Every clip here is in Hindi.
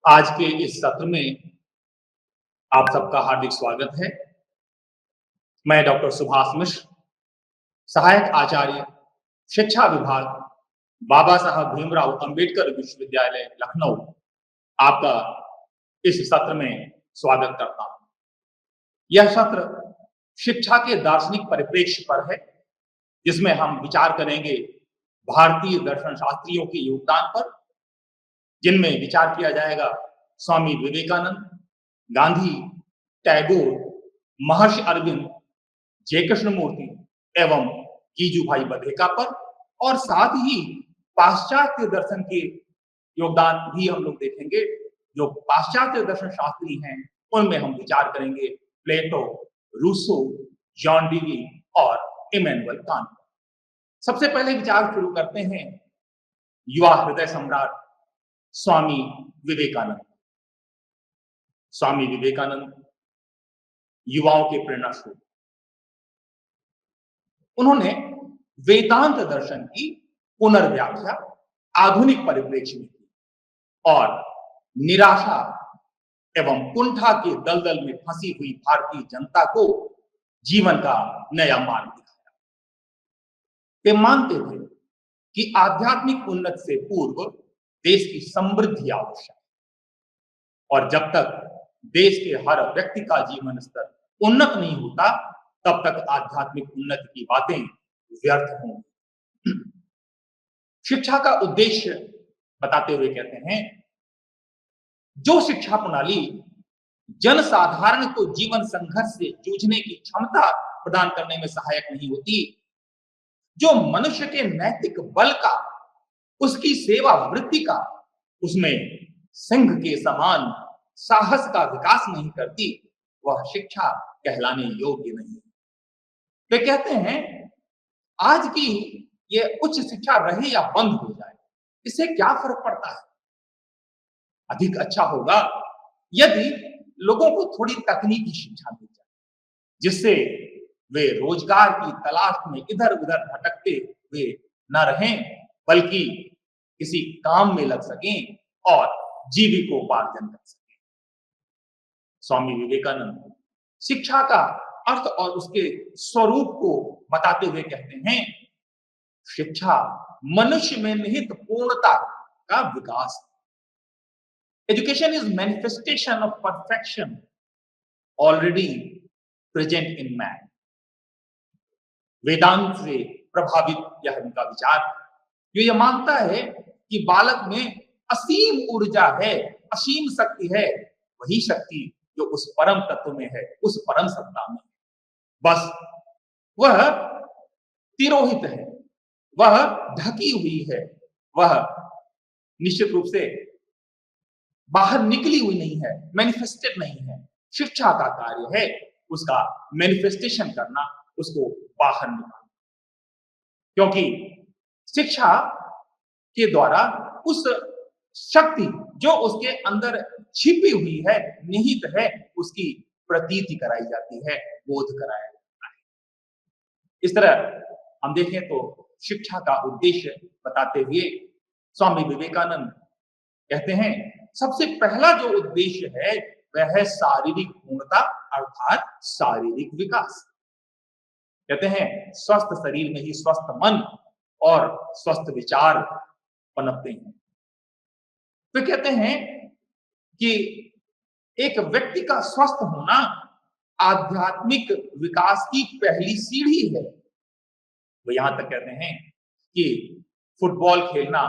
आज के इस सत्र में आप सबका हार्दिक स्वागत है। मैं डॉक्टर सुभाष मिश्र, सहायक आचार्य, शिक्षा विभाग, बाबा साहब भीमराव अंबेडकर विश्वविद्यालय लखनऊ, आपका इस सत्र में स्वागत करता हूं। यह सत्र शिक्षा के दार्शनिक परिप्रेक्ष्य पर है, जिसमें हम विचार करेंगे भारतीय दर्शन शास्त्रियों के योगदान पर, जिनमें विचार किया जाएगा स्वामी विवेकानंद, गांधी, टैगोर, महर्षि अरविंद, जय कृष्णमूर्ति एवं गिजुभाई बधेका पर, और साथ ही पाश्चात्य दर्शन के योगदान भी हम लोग देखेंगे। जो पाश्चात्य दर्शन शास्त्री हैं उनमें हम विचार करेंगे प्लेटो, रूसो, जॉन डीवी और इमैनुअल कांट। सबसे पहले विचार शुरू करते हैं युवा हृदय सम्राट स्वामी विवेकानंद। स्वामी विवेकानंद युवाओं के प्रेरणा स्रोत। उन्होंने वेदांत दर्शन की पुनर्व्याख्या आधुनिक परिप्रेक्ष्य में की और निराशा एवं कुंठा के दलदल में फंसी हुई भारतीय जनता को जीवन का नया मार्ग दिखाया। वे मानते थे कि आध्यात्मिक उन्नति से पूर्व देश की समृद्धि आवश्यक है, और जब तक देश के हर व्यक्ति का जीवन स्तर उन्नत नहीं होता, तब तक आध्यात्मिक उन्नति की बातें व्यर्थ होंगी। शिक्षा का उद्देश्य बताते हुए कहते हैं, जो शिक्षा प्रणाली जनसाधारण को जीवन संघर्ष से जूझने की क्षमता प्रदान करने में सहायक नहीं होती, जो मनुष्य के नैतिक बल का, उसकी सेवा वृत्ति का, उसमें सिंह के समान साहस का विकास नहीं करती, वह शिक्षा कहलाने योग्य नहीं। वे कहते हैं, आज की ये उच्च शिक्षा रहे या बंद हो जाए, इससे क्या फर्क पड़ता है? अधिक अच्छा होगा यदि लोगों को थोड़ी तकनीकी शिक्षा दी जाए, जिससे वे रोजगार की तलाश में इधर उधर भटकते हुए न रहें, बल्कि किसी काम में लग सकें और जीविकोपार्जन कर सकें। स्वामी विवेकानंद शिक्षा का अर्थ और उसके स्वरूप को बताते हुए कहते हैं, शिक्षा मनुष्य में निहित पूर्णता का विकास। Education is manifestation of perfection already present in man. Vedanta से प्रभावित यह उनका विचार, जो यह मानता है कि बालक में असीम ऊर्जा है, असीम शक्ति है, वही शक्ति जो उस परम तत्व में है, उस परम सत्ता में है। बस वह तिरोहित है, वह ढकी हुई है, वह निश्चित रूप से बाहर निकली हुई नहीं है, मैनिफेस्टेड नहीं है। शिक्षा का कार्य है उसका मैनिफेस्टेशन करना, उसको बाहर निकालना, क्योंकि शिक्षा के द्वारा उस शक्ति जो उसके अंदर छिपी हुई है, निहित है, उसकी प्रतीति कराई जाती है, बोध कराया जाता है। इस तरह हम देखें तो शिक्षा का उद्देश्य बताते हुए स्वामी विवेकानंद कहते हैं, सबसे पहला जो उद्देश्य है वह है शारीरिक पूर्णता, अर्थात शारीरिक विकास। कहते हैं, स्वस्थ शरीर में ही स्वस्थ मन और स्वस्थ विचार पनपते हैं। तो कहते हैं कि एक व्यक्ति का स्वस्थ होना आध्यात्मिक विकास की पहली सीढ़ी है। वो यहां तक कहते हैं कि फुटबॉल खेलना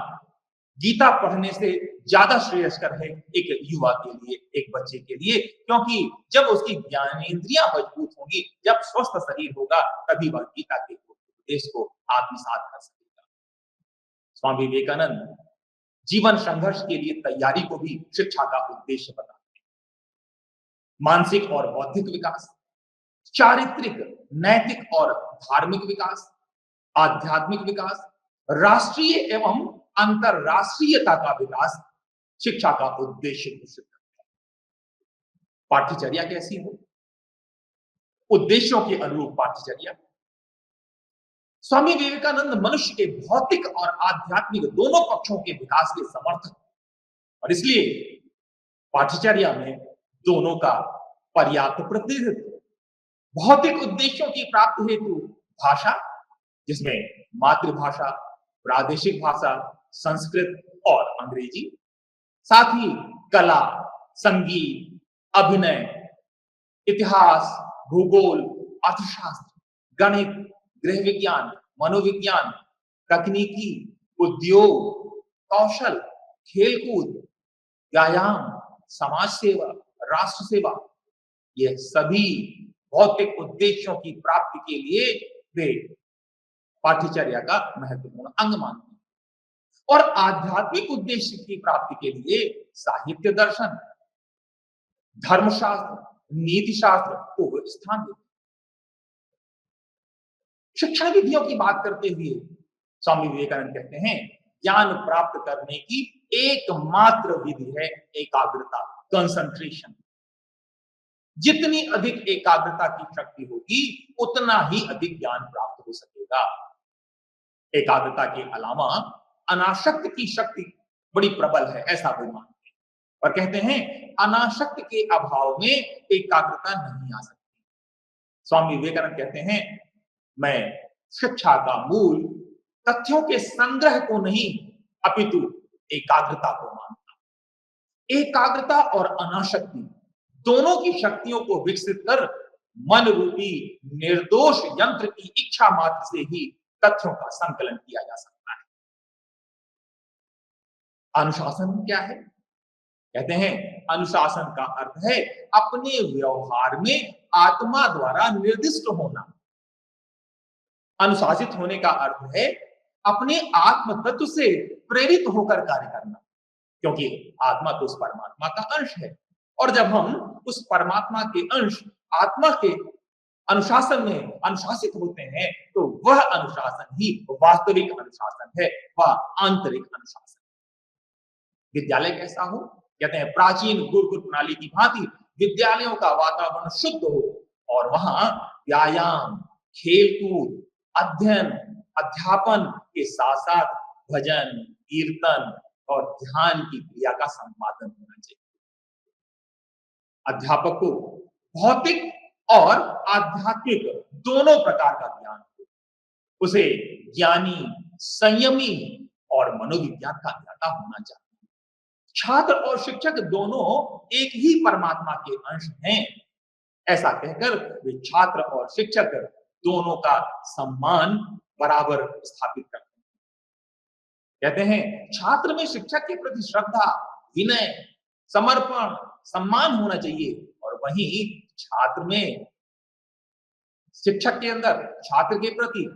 गीता पढ़ने से ज्यादा श्रेयस्कर है एक युवा के लिए, एक बच्चे के लिए, क्योंकि जब उसकी ज्ञानेंद्रियां मजबूत होंगी, जब स्वस्थ शरीर होगा, तभी वह गीता के उपदेश को आत्मसात कर सकेगा। स्वामी विवेकानंद जीवन संघर्ष के लिए तैयारी को भी शिक्षा का उद्देश्य बताते हैं। मानसिक और बौद्धिक विकास, चारित्रिक, नैतिक और धार्मिक विकास, आध्यात्मिक विकास, राष्ट्रीय एवं अंतरराष्ट्रीयता का विकास शिक्षा का उद्देश्य घोषित करता है। पाठ्यचर्या कैसी हो? उद्देश्यों के अनुरूप पाठ्यचर्या। स्वामी विवेकानंद मनुष्य के भौतिक और आध्यात्मिक दोनों पक्षों के विकास के समर्थक, और इसलिए पाठ्यचर्या में दोनों का पर्याप्त प्रतिनिधित्व। भौतिक उद्देश्यों की प्राप्ति हेतु भाषा, जिसमें मातृभाषा, प्रादेशिक भाषा, संस्कृत और अंग्रेजी, साथ ही कला, संगीत, अभिनय, इतिहास, भूगोल, अर्थशास्त्र, गणित, गृह विज्ञान, मनोविज्ञान, तकनीकी, उद्योग, कौशल, खेलकूद, व्यायाम, समाज सेवा, राष्ट्र सेवा, ये सभी भौतिक उद्देश्यों की प्राप्ति के लिए वे पाठ्यचर्या का महत्वपूर्ण अंग मानते हैं। और आध्यात्मिक उद्देश्य की प्राप्ति के लिए साहित्य, दर्शन, धर्मशास्त्र, नीति शास्त्र को स्थान देते हैं। शिक्षण विधियों की बात करते हुए स्वामी विवेकानंद कहते हैं, ज्ञान प्राप्त करने की एकमात्र विधि है एकाग्रता, कंसंट्रेशन। जितनी अधिक एकाग्रता की शक्ति होगी, उतना ही अधिक ज्ञान प्राप्त हो सकेगा। एकाग्रता के अलावा अनासक्त की शक्ति बड़ी प्रबल है, ऐसा वे मानते हैं और कहते हैं अनासक्त के अभाव में एकाग्रता नहीं आ सकती। स्वामी विवेकानंद कहते हैं, मैं शिक्षा का मूल तथ्यों के संग्रह को नहीं अपितु एकाग्रता को मानता। एकाग्रता और अनासक्ति दोनों की शक्तियों को विकसित कर मन रूपी निर्दोष यंत्र की इच्छा मात्र से ही तथ्यों का संकलन किया जा सकता है। अनुशासन क्या है? कहते हैं अनुशासन का अर्थ है अपने व्यवहार में आत्मा द्वारा निर्दिष्ट होना। अनुशासित होने का अर्थ है अपने आत्म तत्व से प्रेरित होकर कार्य करना, क्योंकि आत्मा तो उस परमात्मा का अंश है और जब हम उस परमात्मा के अंश आत्मा के अनुशासन में अनुशासित होते हैं तो वह अनुशासन ही वास्तविक अनुशासन है, वह आंतरिक अनुशासन। विद्यालय कैसा हो? कहते हैं प्राचीन गुरुकुल प्रणाली की भांति विद्यालयों का वातावरण शुद्ध हो और वहां व्यायाम, खेलकूद, अध्ययन, अध्यापन के साथ साथ भजन, कीर्तन और ध्यान की क्रिया का संपादन होना चाहिए। अध्यापक को भौतिक और आध्यात्मिक दोनों प्रकार का ज्ञान हो, उसे ज्ञानी, संयमी और मनोविज्ञान का ज्ञाता होना चाहिए। छात्र और शिक्षक दोनों एक ही परमात्मा के अंश हैं, ऐसा कहकर वे छात्र और शिक्षक दोनों का सम्मान बराबर स्थापित करते हैं। कहते हैं छात्र में शिक्षक के प्रति श्रद्धा, विनय, समर्पण, सम्मान होना चाहिए और वहीं छात्र में शिक्षक के अंदर छात्र के प्रति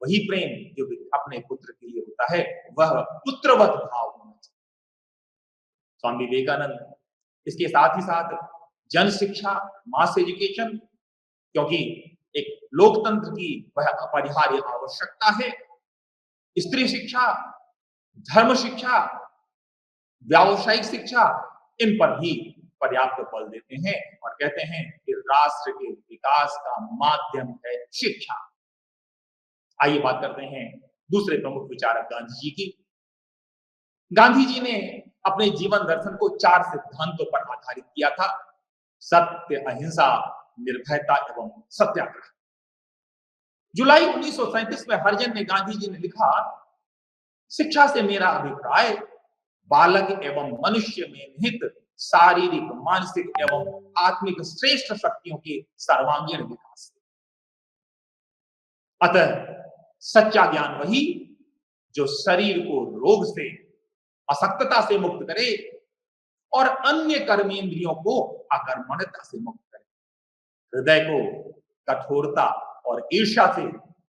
वही प्रेम जो अपने पुत्र के लिए होता है, वह पुत्रवत भाव होना चाहिए। स्वामी विवेकानंद इसके साथ ही साथ जन शिक्षा, मास एजुकेशन, क्योंकि एक लोकतंत्र की वह अपरिहार्य आवश्यकता है, स्त्री शिक्षा, धर्म शिक्षा, व्यावसायिक शिक्षा, इन पर भी पर्याप्त बल देते हैं और कहते हैं कि राष्ट्र के विकास का माध्यम है शिक्षा। आइए बात करते हैं दूसरे प्रमुख विचारक गांधी जी की। गांधी जी ने अपने जीवन दर्शन को 4 सिद्धांतों पर आधारित किया था: सत्य, अहिंसा, निर्भयता एवं सत्याग्रह। जुलाई 1937 में हरिजन ने गांधी जी ने लिखा, शिक्षा से मेरा अभिप्राय बालक एवं मनुष्य में निहित शारीरिक, मानसिक एवं आत्मिक श्रेष्ठ शक्तियों के सर्वांगीण विकास। अतः सच्चा ज्ञान वही जो शरीर को रोग से, असक्तता से मुक्त करे और अन्य कर्मेंद्रियों को अकर्मण्यता से मुक्त करे, हृदय को कठोरता और ईर्ष्या से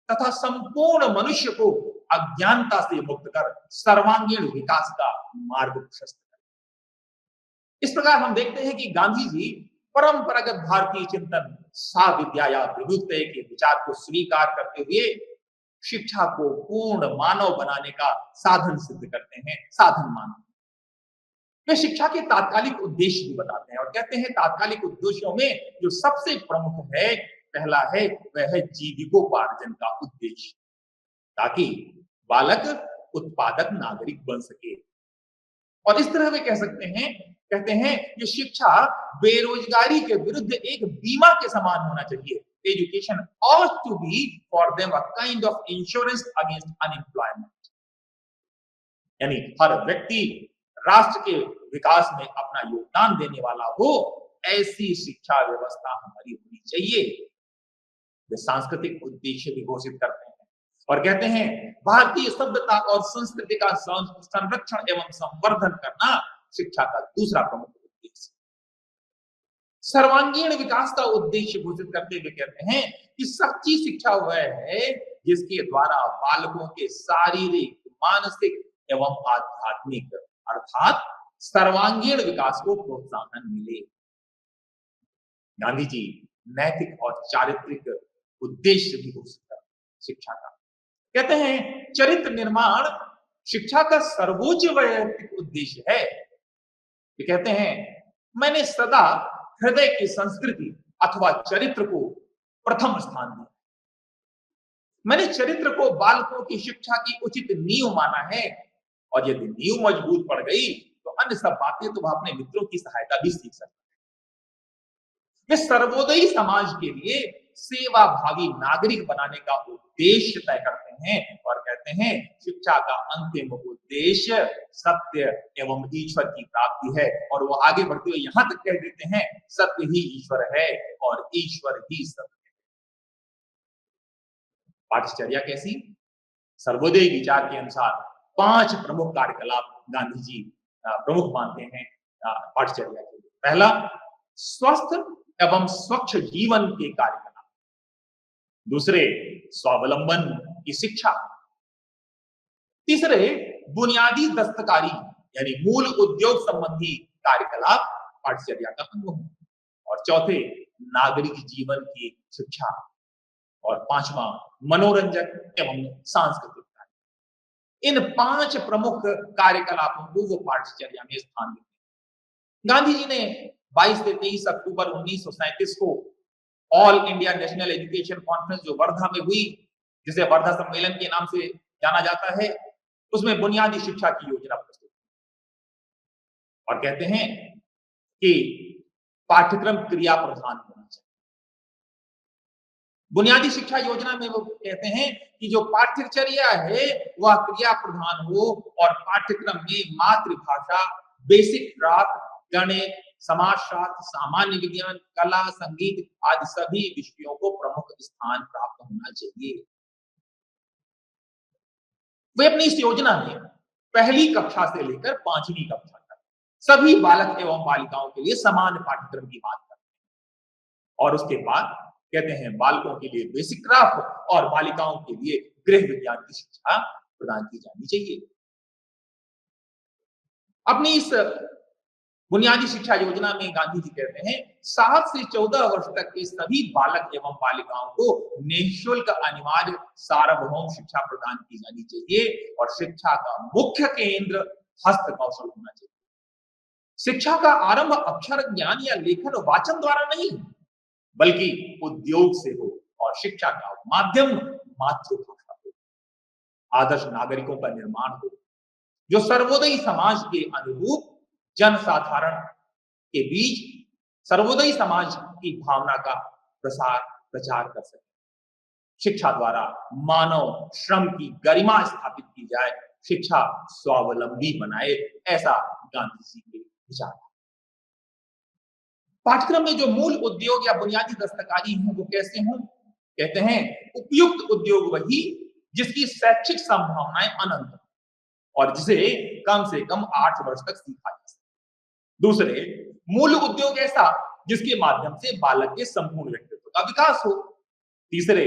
तथा संपूर्ण मनुष्य को अज्ञानता से मुक्त कर सर्वांगीण विकास का मार्ग प्रशस्त करे। इस प्रकार हम देखते हैं कि गांधी जी परंपरागत भारतीय चिंतन सा विद्याया विमुक्तये के विचार को स्वीकार करते हुए शिक्षा को पूर्ण मानव बनाने का साधन सिद्ध करते हैं, साधन मानव। वे शिक्षा के तात्कालिक उद्देश्य भी बताते हैं और कहते हैं तात्कालिक उद्देश्यों में जो सबसे प्रमुख है, पहला है वह है जीविकोपार्जन का और इस तरह वे कह सकते हैं, कहते हैं ये शिक्षा बेरोजगारी के विरुद्ध एक बीमा के समान होना चाहिए। Education ought to be for them a kind of insurance against unemployment। यानी हर व्यक्ति राष्ट्र के विकास में अपना योगदान देने वाला हो, ऐसी शिक्षा व्यवस्था हमारी होनी चाहिए। वे सांस्कृतिक उद्देश्य भी घोषित करते हैं और कहते हैं भारतीय सभ्यता और संस्कृति का संरक्षण एवं संवर्धन करना शिक्षा का दूसरा प्रमुख उद्देश्य। सर्वांगीण विकास का उद्देश्य घोषित करते हुए कहते हैं कि सच्ची शिक्षा वह है जिसके द्वारा बालकों के शारीरिक, मानसिक एवं आध्यात्मिक अर्थात सर्वांगीण विकास को प्रोत्साहन मिले। गांधी जी नैतिक और चारित्रिक उद्देश्य भी घोषित करते हैं शिक्षा का। कहते हैं चरित्र निर्माण शिक्षा का सर्वोच्च वैयक्तिक उद्देश्य है। ये कहते हैं मैंने सदा हृदय की संस्कृति अथवा चरित्र को प्रथम स्थान दिया। मैंने चरित्र को बालकों की शिक्षा की उचित नींव माना है और यदि नींव मजबूत पड़ गई तो अन्य सब बातें तो वह अपने मित्रों की सहायता भी सीख सकते हैं। वे सर्वोदयी समाज के लिए सेवा भावी नागरिक बनाने का उद्देश्य तय करते हैं और कहते हैं शिक्षा का अंतिम उद्देश्य सत्य एवं ईश्वर की प्राप्ति है। और वो आगे बढ़ते हुए यहां तक कह देते हैं सत्य ही ईश्वर है और ईश्वर ही सत्य है। पाठचर्या कैसी? सर्वोदय विचार के अनुसार 5 प्रमुख कार्यकलाप गांधी जी प्रमुख मानते हैं पाठचर्या के लिए। पहला, स्वस्थ एवं स्वच्छ जीवन के कार्यकलाप। दूसरे, स्वावलंबन की शिक्षा। तीसरे, बुनियादी दस्तकारी यानी मूल उद्योग संबंधी कार्यकलाप पाठचर्या का अंग है। और चौथे, नागरिक जीवन की शिक्षा। और पांचवा, मनोरंजक एवं सांस्कृतिक कार्य। इन 5 प्रमुख कार्यकलापों को वो पाठचर्या में स्थान देते हैं। गांधी जी ने 22 से 23 अक्टूबर 1937 को all India national education conference जो वर्धा में हुई, जिसे वर्धा सम्मेलन के नाम से जाना जाता है, उसमें बुनियादी शिक्षा की योजना प्रस्तुत की और कहते हैं कि पाठ्यक्रम क्रिया प्रधान होना चाहिए। बुनियादी शिक्षा योजना में वो कहते हैं कि जो पाठ्यचर्या है वह क्रिया प्रधान हो और पाठ्यक्रम में मातृभाषा, बेसिक क्राफ्ट, गणित, समाजशास्त्र, सामान्य विज्ञान, कला, संगीत आदि सभी विषयों को प्रमुख स्थान प्राप्त होना चाहिए। वे अपनी इस योजना में पहली कक्षा से लेकर 5वीं कक्षा तक सभी बालक एवं बालिकाओं के लिए समान पाठ्यक्रम की बात करते हैं और उसके बाद कहते हैं बालकों के लिए बेसिक क्राफ्ट और बालिकाओं के लिए गृह विज्ञान की शिक्षा प्रदान की जानी चाहिए। अपनी इस बुनियादी शिक्षा योजना में गांधी जी कहते हैं 7 से 14 वर्ष तक के सभी बालक एवं बालिकाओं को निःशुल्क अनिवार्य सार्वभौम शिक्षा प्रदान की जानी चाहिए और शिक्षा का मुख्य केंद्र हस्त कौशल होना चाहिए। शिक्षा का आरंभ अक्षर ज्ञान या लेखन वाचन द्वारा नहीं बल्कि उद्योग से हो और शिक्षा का माध्यम मातृभाषा हो। आदर्श नागरिकों का निर्माण हो जो सर्वोदयी समाज के अनुरूप जनसाधारण के बीच सर्वोदयी समाज की भावना का प्रचार कर सके। शिक्षा द्वारा मानव श्रम की गरिमा स्थापित की जाए, शिक्षा स्वावलंबी बनाए, ऐसा गांधी जी के विचार। पाठ्यक्रम में जो मूल उद्योग या बुनियादी दस्तकारी हैं वो कैसे हों? कहते हैं उपयुक्त उद्योग वही जिसकी शैक्षिक संभावनाएं अनंत और जिसे कम से कम 8 वर्ष तक सीखा जा सके। दूसरे, मूल उद्योग ऐसा जिसके माध्यम से बालक के संपूर्ण व्यक्तित्व का विकास हो। तीसरे,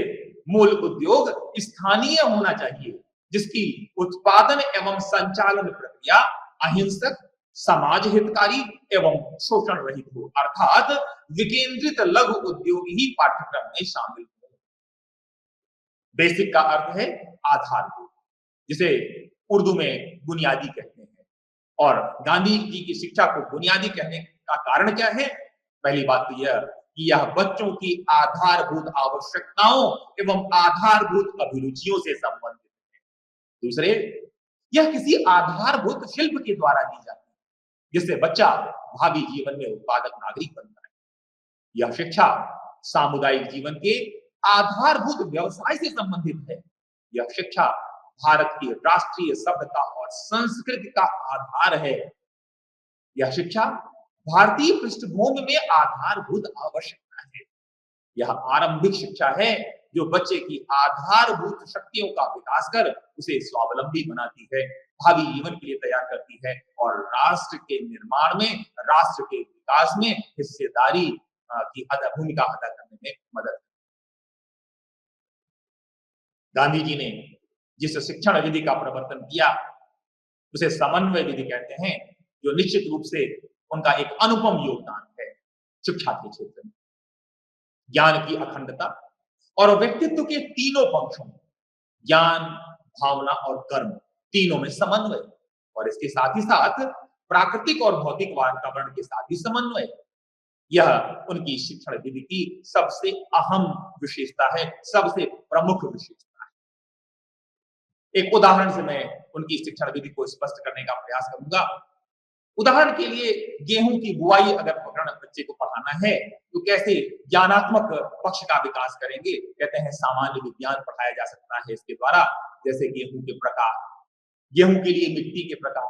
मूल उद्योग स्थानीय होना चाहिए जिसकी उत्पादन एवं संचालन प्रक्रिया अहिंसक, समाज हितकारी एवं शोषण रहित हो, अर्थात विकेंद्रित लघु उद्योग ही पाठ्यक्रम में शामिल हो। बेसिक का अर्थ है आधारभूत, जिसे उर्दू में बुनियादी कहते हैं। और गांधी जी की शिक्षा को बुनियादी कहने का कारण क्या है? पहली बात तो यह कि यह बच्चों की आधारभूत आवश्यकताओं एवं आधारभूत अभिरुचियों से संबंधित है। दूसरे, यह किसी आधारभूत शिल्प के द्वारा दी जाती है जिससे बच्चा भावी जीवन में उत्पादक नागरिक बनता है। यह शिक्षा सामुदायिक जीवन के आधारभूत व्यवसाय से संबंधित है। यह शिक्षा भारत की राष्ट्रीय सभ्यता और संस्कृति का आधार है। यह शिक्षा भारतीय पृष्ठभूमि में आधारभूत आवश्यकता है। यह आरंभिक शिक्षा है जो बच्चे की आधारभूत शक्तियों का विकास कर उसे स्वावलंबी बनाती है, भावी जीवन के लिए तैयार करती है और राष्ट्र के निर्माण में, राष्ट्र के विकास में हिस्सेदारी की भूमिका अदा करने में मदद। गांधी जी ने जिस शिक्षण विधि का प्रवर्तन किया उसे समन्वय विधि कहते हैं, जो निश्चित रूप से उनका एक अनुपम योगदान है शिक्षा के क्षेत्र में। ज्ञान की अखंडता और व्यक्तित्व के तीनों पक्षों, ज्ञान, भावना और कर्म, तीनों में समन्वय, और इसके साथ ही साथ प्राकृतिक और भौतिक वातावरण के साथ भी समन्वय, यह उनकी शिक्षण विधि की सबसे अहम विशेषता है, सबसे प्रमुख विशेषता है। एक उदाहरण से मैं उनकी शिक्षण विधि को स्पष्ट करने का प्रयास करूंगा। उदाहरण के लिए गेहूं की बुआई अगर बच्चे को पढ़ाना है तो कैसे ज्ञानात्मक पक्ष का विकास करेंगे? कहते हैं सामान्य विज्ञान पढ़ाया जा सकता है इसके द्वारा, जैसे गेहूं के प्रकार, गेहूं के लिए मिट्टी के प्रकार,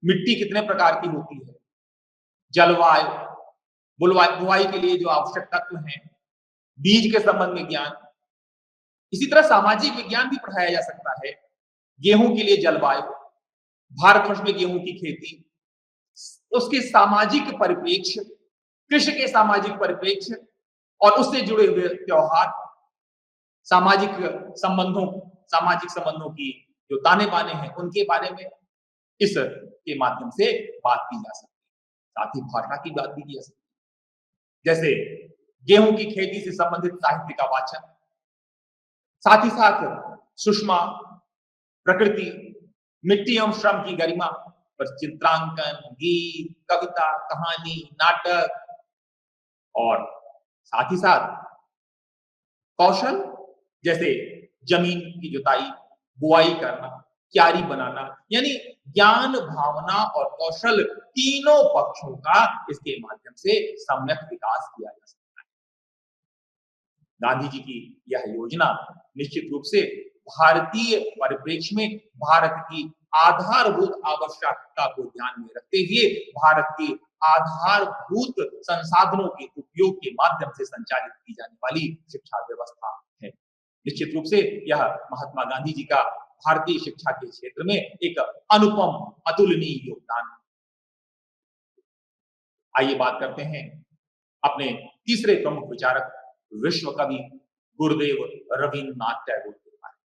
मिट्टी कितने प्रकार की होती है, जलवायु, बुवाई के लिए जो आवश्यक तत्व हैं, बीज के संबंध में ज्ञान। इसी तरह सामाजिक विज्ञान भी पढ़ाया जा सकता है। गेहूं के लिए जलवायु, भारतवर्ष में गेहूं की खेती, उसके सामाजिक परिप्रेक्ष्य, कृषि के सामाजिक परिप्रेक्ष्य और उससे जुड़े हुए त्योहार, सामाजिक संबंधों की जो ताने बाने हैं उनके बारे में इस के माध्यम से बात की जा सकती है। साथ ही भाषा की बात भी की जा सकती है, जैसे गेहूं की खेती से संबंधित साहित्य का वाचन, साथ ही साथ सुषमा, प्रकृति, मिट्टी एवं श्रम की गरिमा पर चित्रांकन, गीत, कविता, कहानी, नाटक, और साथ ही साथ कौशल जैसे जमीन की जुताई, बुआई करना, क्यारी बनाना, यानी ज्ञान, भावना और कौशल तीनों पक्षों का इसके माध्यम से सम्यक विकास किया जा सकता है। गांधी जी की यह योजना निश्चित रूप से भारतीय परिप्रेक्ष्य में भारत की आधारभूत आवश्यकता को ध्यान में रखते हुए भारत की आधारभूत संसाधनों के उपयोग के माध्यम से संचालित की जाने वाली शिक्षा व्यवस्था है। निश्चित रूप से यह महात्मा गांधी जी का भारतीय शिक्षा के क्षेत्र में एक अनुपम, अतुलनीय योगदान है। आइए बात करते हैं अपने तीसरे प्रमुख विचारक, विश्व कवि गुरुदेव रवींद्रनाथ टैगोर के बारे में।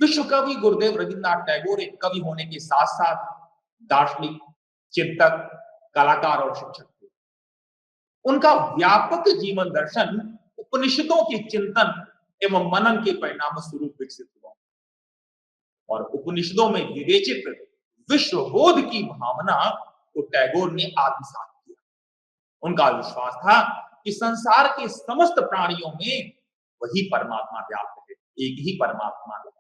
विश्व कवि गुरुदेव रवींद्रनाथ टैगोर एक कवि होने के साथ साथ दार्शनिक, चिंतक, कलाकार और शिक्षक थे। उनका व्यापक जीवन दर्शन उपनिषदों के चिंतन एवं मनन के परिणाम स्वरूप विकसित हुआ और उपनिषदों में विवेचित विश्वबोध की भावना को टैगोर ने आत्मसात किया। उनका विश्वास था कि संसार के समस्त प्राणियों में वही परमात्मा व्याप्त है, एक ही परमात्मा है,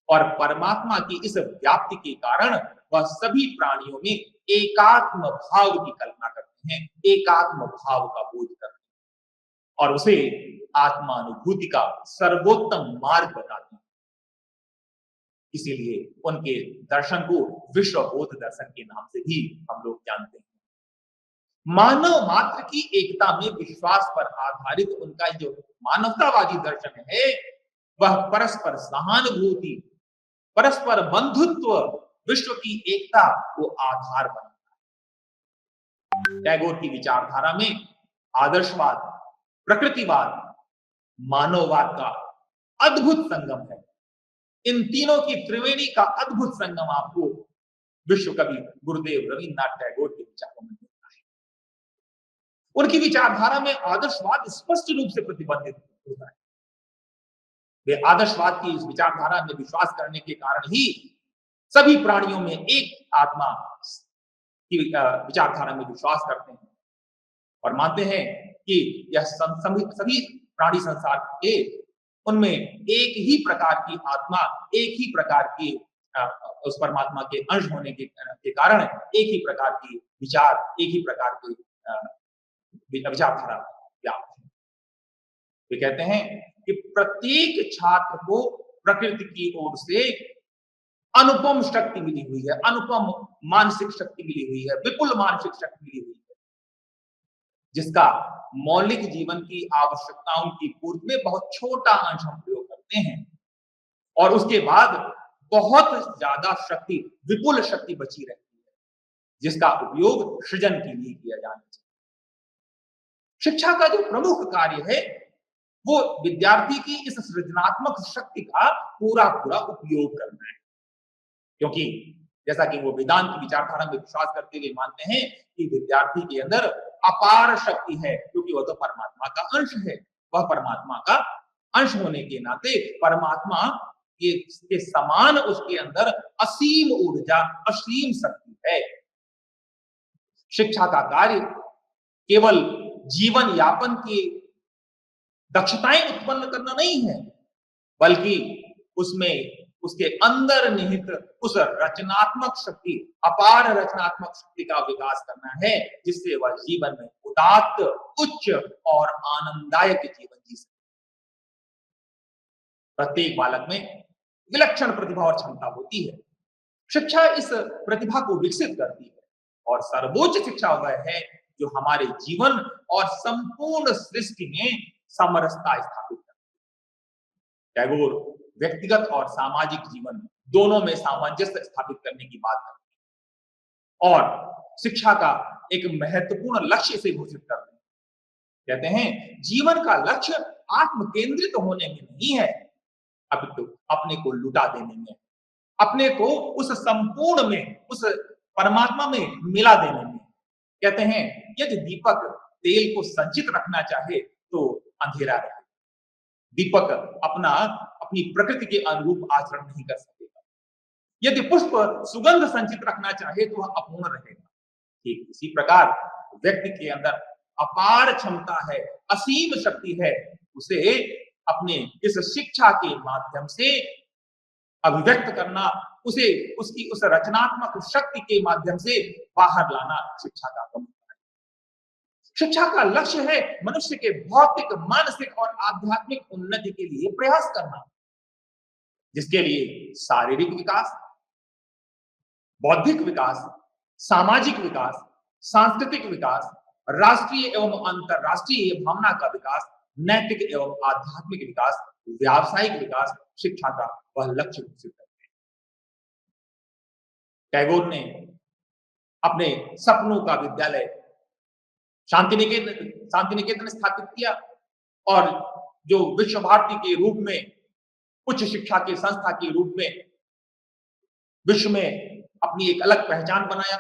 और परमात्मा की इस व्याप्ति के कारण वह सभी प्राणियों में एकात्म भाव की कल्पना करते हैं, एकात्म भाव का बोध करते हैं और उसे आत्मानुभूति का सर्वोत्तम मार्ग बताते हैं। इसीलिए उनके दर्शन को विश्वबोध दर्शन के नाम से भी हम लोग जानते हैं। मानव मात्र की एकता में विश्वास पर आधारित उनका जो मानवतावादी दर्शन है वह परस्पर सहानुभूति, परस्पर बंधुत्व, विश्व की एकता को आधार बनाता है। टैगोर की विचारधारा में आदर्शवाद, प्रकृतिवाद, मानववाद का अद्भुत संगम है। इन तीनों की त्रिवेणी का अद्भुत संगम आपको विश्व कवि गुरुदेव रवींद्रनाथ टैगोर के विचारों में मिलता है। उनकी विचारधारा में आदर्शवाद स्पष्ट रूप से प्रतिबंधित होता है। वे आदर्शवाद की इस विचारधारा में विश्वास करने के कारण ही सभी प्राणियों में एक आत्मा की विचारधारा में विश्वास करते हैं और मानते हैं कि यह सभी प्राणी संसार के उनमें एक ही प्रकार की आत्मा, एक ही प्रकार की अ, उस परमात्मा के अंश होने के कारण एक ही प्रकार की विचार, एक ही प्रकार की विचारधारा व्याप्त है। वे कहते हैं कि प्रत्येक छात्र को प्रकृति की ओर से अनुपम शक्ति मिली हुई है, अनुपम मानसिक शक्ति मिली हुई है, विपुल मानसिक शक्ति मिली हुई है, जिसका मौलिक जीवन की आवश्यकताओं की पूर्ति में बहुत छोटा अंश हम प्रयोग करते हैं और उसके बाद बहुत ज्यादा शक्ति, विपुल शक्ति बची रहती है, जिसका उपयोग सृजन के लिए किया जाना चाहिए। शिक्षा का जो प्रमुख कार्य है वो विद्यार्थी की इस सृजनात्मक शक्ति का पूरा पूरा उपयोग करना है, क्योंकि जैसा कि वो वेदांत की विचारधारा में विश्वास करते हुए मानते हैं कि विद्यार्थी के अंदर अपार शक्ति है, क्योंकि वह तो परमात्मा का अंश है। वह परमात्मा का अंश होने के नाते परमात्मा के समान उसके अंदर असीम ऊर्जा, असीम शक्ति है। शिक्षा का कार्य केवल जीवन यापन की दक्षताएं उत्पन्न करना नहीं है, बल्कि उसमें उसके अंदर निहित उस रचनात्मक शक्ति, अपार रचनात्मक शक्ति का विकास करना है, जिससे वह जीवन में उदात्त, उच्च और आनंददायक जीवन जी सके। प्रत्येक बालक में विलक्षण प्रतिभा और क्षमता होती है। शिक्षा इस प्रतिभा को विकसित करती है और सर्वोच्च शिक्षा वह है जो हमारे जीवन और संपूर्ण सृष्टि में समरसता स्थापित करती है। टैगोर व्यक्तिगत और सामाजिक जीवन दोनों में सामंजस्य स्थापित करने की बात करते हैं और शिक्षा का एक महत्वपूर्ण लक्ष्य से घोषित करते हैं। कहते हैं जीवन का लक्ष्य आत्म केंद्रित होने में नहीं है, अपितु अपने को लुटा देने में, अपने को उस संपूर्ण में, उस परमात्मा में मिला देने में। कहते हैं यदि दीपक तेल को संचित रखना चाहे तो अंधेरा रहे। दीपक अपनी प्रकृति के अनुरूप आचरण नहीं कर सकेगा। यदि पुष्प सुगंध संचित रखना चाहे तो वह अपूर्ण रहेगा। ठीक इसी प्रकार व्यक्ति के अंदर अपार क्षमता है, असीम शक्ति है, उसे अपने इस शिक्षा के माध्यम से अभिव्यक्त करना, उसे उसकी उस रचनात्मक शक्ति के माध्यम से बाहर लाना शिक्षा का प्रमुख कार्य। शिक्षा का लक्ष्य है मनुष्य के भौतिक, मानसिक और आध्यात्मिक उन्नति के लिए प्रयास करना, जिसके लिए शारीरिक विकास, बौद्धिक विकास, सामाजिक विकास, सांस्कृतिक विकास, राष्ट्रीय एवं अंतरराष्ट्रीय भावना का विकास, नैतिक एवं आध्यात्मिक विकास, व्यावसायिक विकास शिक्षा का वह लक्ष्य घोषित करते हैं। टैगोर ने अपने सपनों का विद्यालय शांति निकेतन स्थापित किया और जो विश्व भारती के रूप में, उच्च शिक्षा के संस्था के रूप में विश्व में अपनी एक अलग पहचान बनाया।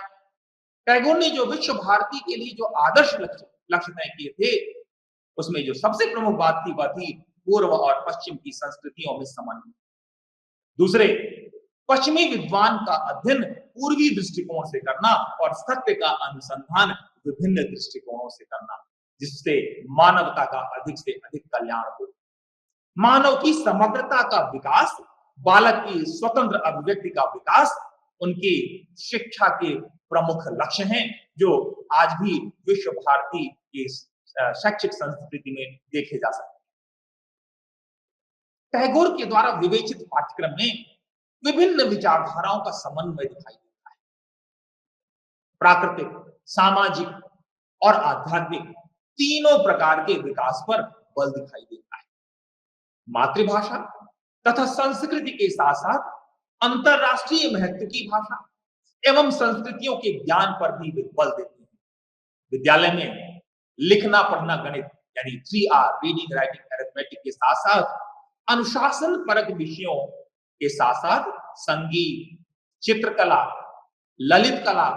टैगोर ने जो विश्व भारती के लिए जो आदर्श लक्ष्य तय किए थे, उसमें जो सबसे प्रमुख बात थी वह थी पूर्व और पश्चिम की संस्कृतियों में समन्वय। दूसरे, पश्चिमी विद्वान का अध्ययन पूर्वी दृष्टिकोण से करना और सत्य का अनुसंधान विभिन्न दृष्टिकोणों से करना, जिससे मानवता का अधिक से अधिक कल्याण हो। मानव की समग्रता का विकास, बालक की स्वतंत्र अभिव्यक्ति का विकास उनकी शिक्षा के प्रमुख लक्ष्य हैं, जो आज भी विश्व भारती की शैक्षिक संस्कृति में देखे जा सकते हैं। टैगोर के द्वारा विवेचित पाठ्यक्रम में विभिन्न विचारधाराओं का समन्वय दिखाई देता है। प्राकृतिक, सामाजिक और आध्यात्मिक तीनों प्रकार के विकास पर बल दिखाई देता है। मातृभाषा तथा संस्कृति के साथ साथ अंतरराष्ट्रीय महत्व की भाषा एवं संस्कृतियों के ज्ञान पर भी बल देते हैं। विद्यालय में लिखना, पढ़ना, गणित यानी 3R रीडिंग, राइटिंग, अरिथमेटिक के साथ साथ अनुशासन परक विषयों के साथ साथ संगीत, चित्रकला, ललित कला,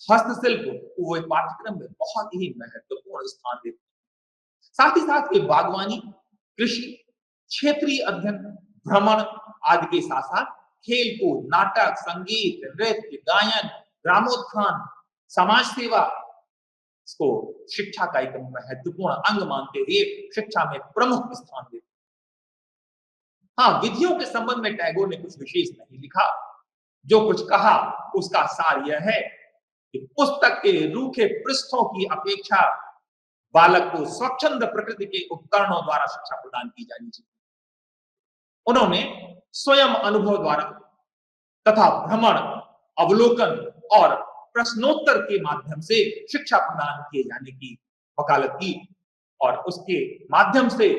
हस्तशिल्प को वे पाठ्यक्रम में बहुत ही महत्वपूर्ण स्थान देते हैं। साथ ही साथ वे बागवानी, कृषि, क्षेत्रीय अध्ययन, भ्रमण आदि के साथ साथ खेल कूद, नाटक, संगीत, नृत्य, गायन, ग्रामोत्थान, समाज सेवा इसको शिक्षा का एक महत्वपूर्ण अंग मानते हुए शिक्षा में प्रमुख स्थान देते हैं। हाँ, विधियों के संबंध में टैगोर ने कुछ विशेष नहीं लिखा, जो कुछ कहा उसका सार यह है कि पुस्तक के रूखे पृष्ठों की अपेक्षा बालक को स्वच्छंद प्रकृति के उपकरणों द्वारा शिक्षा प्रदान की जानी चाहिए। उन्होंने स्वयं अनुभव द्वारा तथा भ्रमण, अवलोकन और प्रश्नोत्तर के माध्यम से शिक्षा प्रदान किए जाने की वकालत की और उसके माध्यम से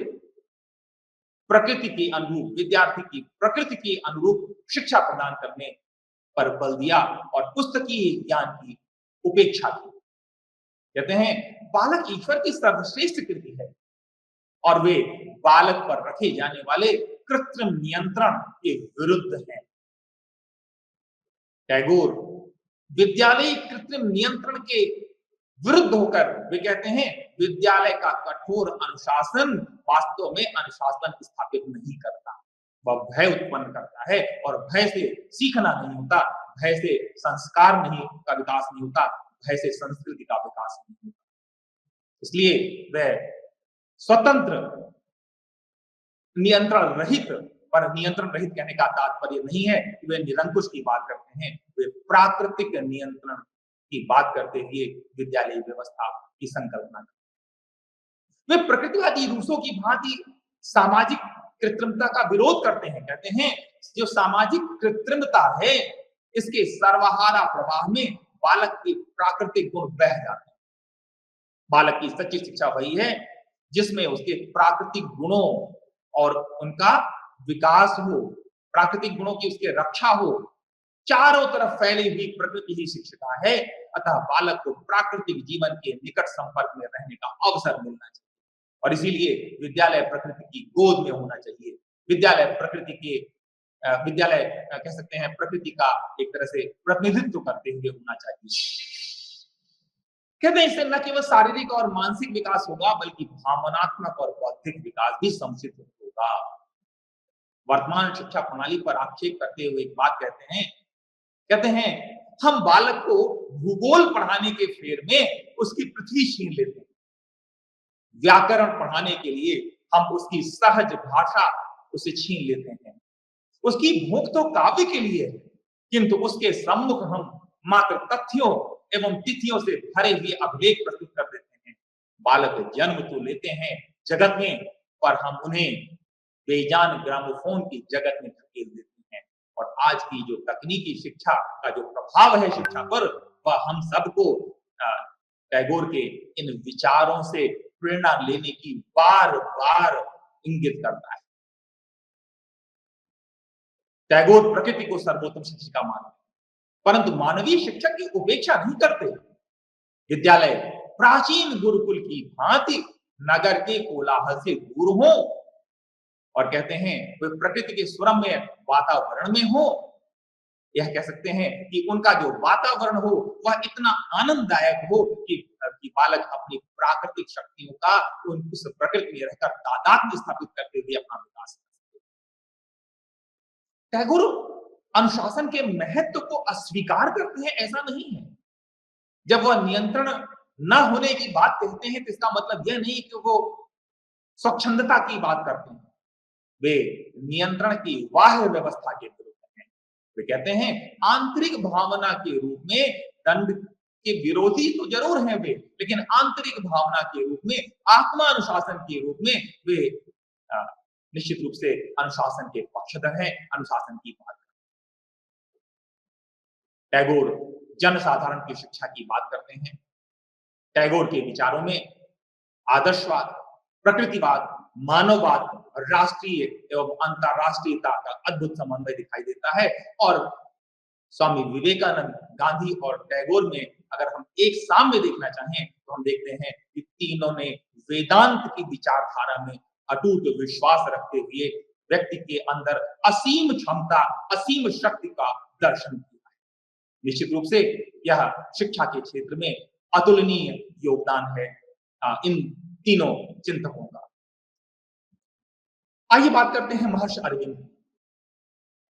प्रकृति के अनुरूप विद्यार्थी की प्रकृति के अनुरूप शिक्षा प्रदान करने पर बल दिया और पुस्तकीय ज्ञान की उपेक्षा की। कहते हैं बालक ईश्वर की सर्वश्रेष्ठ कृति है और वे बालक पर रखे जाने वाले कृत्रिम नियंत्रण के विरुद्ध है। टैगोर विद्यालय कृत्रिम नियंत्रण के विरुद्ध होकर वे कहते हैं विद्यालय का कठोर अनुशासन वास्तव में अनुशासन स्थापित नहीं करता, वह भय उत्पन्न करता है और भय से सीखना नहीं होता, भय से संस्कार नहीं का विकास नहीं होता, भय से संस्कृति का विकास नहीं होता। इसलिए वह स्वतंत्र नियंत्रण रहित, पर नियंत्रण रहित कहने का तात्पर्य नहीं है कि वे निरंकुश की बात करते हैं, वे प्राकृतिक नियंत्रण की बात करते हुए विद्यालय व्यवस्था की संकल्पना करते हैं। वे प्रकृतिवादी रूसों की भांति सामाजिक कृत्रिमता का विरोध करते हैं। कहते हैं जो सामाजिक कृत्रिमता है इसके सर्वहारा प्रवाह में बालक के प्राकृतिक गुण बह जाते हैं। बालक की सच्ची शिक्षा वही है जिसमें उसके प्राकृतिक गुणों और उनका विकास हो, प्राकृतिक गुणों की उसकी रक्षा हो। चारों तरफ फैली हुई प्रकृति ही शिक्षिका है, अतः बालक को प्राकृतिक जीवन के निकट संपर्क में रहने का अवसर मिलना चाहिए और इसीलिए विद्यालय प्रकृति की गोद में होना चाहिए। विद्यालय प्रकृति के विद्यालय कह सकते हैं प्रकृति का एक तरह से प्रतिनिधित्व करते हुए होना चाहिए। कहते हैं इससे न केवल शारीरिक और मानसिक विकास होगा बल्कि भावनात्मक और बौद्धिक विकास भी समुचित होगा। वर्तमान शिक्षा प्रणाली पर आक्षेप करते हुए एक बात कहते हैं हम बालक को भूगोल पढ़ाने के फेर में उसकी पृथ्वी छीन लेते हैं, व्याकरण पढ़ाने के लिए हम उसकी सहज भाषा उसे छीन लेते हैं, उसकी भूख तो काव्य के लिए है किंतु उसके सम्मुख हम मात्र तथ्यों एवं तिथियों से भरे हुए अभिलेख प्रस्तुत कर देते हैं। बालक जन्म तो लेते हैं जगत में पर हम उन्हें बेजान ग्रामोफोन की जगत में धकेल देते हैं और आज की जो तकनीकी शिक्षा का जो प्रभाव है शिक्षा पर वह हम सबको टैगोर के इन विचारों से प्रेरणा लेने की बार बार इंगित करता है। टैगोर प्रकृति को सर्वोत्तम शिक्षिका मानते परंतु मानवीय शिक्षक की उपेक्षा नहीं करते। विद्यालय प्राचीन गुरुकुल की भांति नगर के कोलाहल से दूर हो और कहते हैं वे प्रकृति के सुरम्य वातावरण में हो। यह कह सकते हैं कि उनका जो वातावरण हो वह इतना आनंददायक हो कि बालक अपनी प्राकृतिक शक्तियों का उस प्रकृति में रहकर तादात्म्य स्थापित करते हुए अपना विकास कर सके। टैगोर अनुशासन के महत्व को अस्वीकार करते हैं ऐसा नहीं है। जब वह नियंत्रण न होने की बात कहते हैं तो इसका मतलब यह नहीं कि वो स्वच्छंदता की बात करते हैं, वे नियंत्रण की बाह्य व्यवस्था के विरुद्ध हैं। वे कहते हैं आंतरिक भावना के रूप में दंड के विरोधी तो जरूर हैं वे, लेकिन आंतरिक भावना के रूप में आत्मा अनुशासन के रूप में वे निश्चित रूप से अनुशासन के पक्षधर हैं, अनुशासन की बात। टैगोर जनसाधारण की शिक्षा की बात करते हैं। टैगोर के विचारों में आदर्शवाद, प्रकृतिवाद, मानववाद, राष्ट्रीय एवं अंतरराष्ट्रीयता का अद्भुत समन्वय दिखाई देता है और स्वामी विवेकानंद, गांधी और टैगोर में अगर हम एक साम्य देखना चाहें तो हम देखते हैं कि तीनों ने वेदांत की विचारधारा में अटूट विश्वास रखते हुए व्यक्ति के अंदर असीम क्षमता, असीम शक्ति का दर्शन किया है। निश्चित रूप से यह शिक्षा के क्षेत्र में अतुलनीय योगदान है इन तीनों चिंतकों का। आइए बात करते हैं महर्षि अरविंद।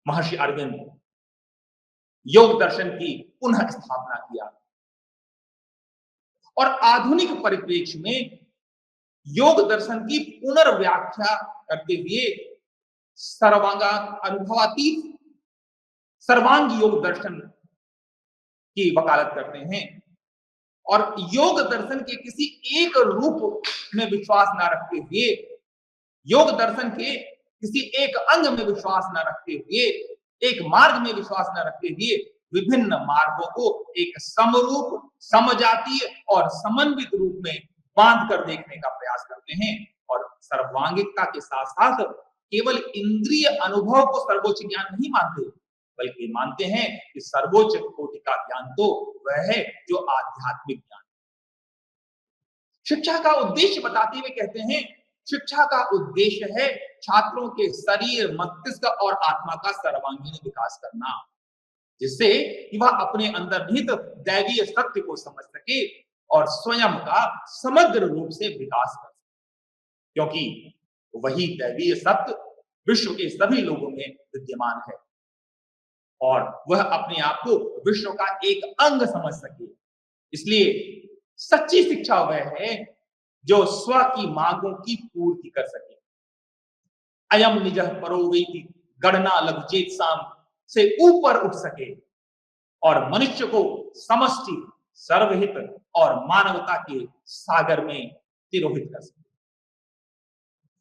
महर्षि अरविंद योग दर्शन की पुनः स्थापना किया और आधुनिक परिप्रेक्ष्य में योग दर्शन की पुनर्व्याख्या करते हुए सर्वांगा अनुभवातीत सर्वांग योग दर्शन की वकालत करते हैं और योग दर्शन के किसी एक रूप में विश्वास न रखते हुए, योग दर्शन के किसी एक अंग में विश्वास न रखते हुए, एक मार्ग में विश्वास न रखते हुए विभिन्न मार्गों को एक समरूप, समजातीय और समन्वित रूप में बांध कर देखने का प्रयास करते हैं और सर्वांगिकता के साथ साथ केवल इंद्रिय अनुभव को सर्वोच्च ज्ञान नहीं मानते, बल्कि मानते हैं कि सर्वोच्च कोटि का ज्ञान तो वह है जो आध्यात्मिक ज्ञान। शिक्षा का उद्देश्य बताते हुए कहते हैं, शिक्षा का उद्देश्य है छात्रों के शरीर, मस्तिष्क और आत्मा का सर्वांगीण विकास करना, जिससे वह अपने अंदर निहित दैवीय सत्य को समझ सके और स्वयं का समग्र रूप से विकास कर सके, क्योंकि वही दैवीय सत्य विश्व के सभी लोगों में विद्यमान है और वह अपने आप को विश्व का एक अंग समझ सके। इसलिए सच्ची शिक्षा वह है जो स्व की मांगों की पूर्ति कर सके। अयम निजः परो वेति गणना लघुचेत साम से ऊपर उठ सके और मनुष्य को समष्टि, सर्वहित और मानवता के सागर में तिरोहित कर सके।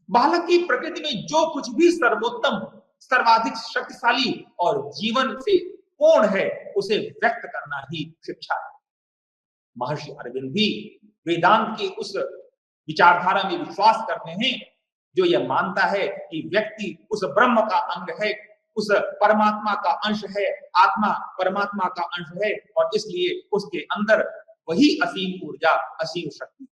बालक की प्रकृति में जो कुछ भी सर्वोत्तम, सर्वाधिक शक्तिशाली और जीवन से पूर्ण है, उसे व्यक्त करना ही शिक्षा है। महर्षि अरविंद भी वेदांत की उस विचारधारा में विश्वास करते हैं जो यह मानता है कि व्यक्ति उस ब्रह्म का अंग है, उस परमात्मा का अंश है, आत्मा परमात्मा का अंश है और इसलिए उसके अंदर वही असीम ऊर्जा, असीम शक्ति।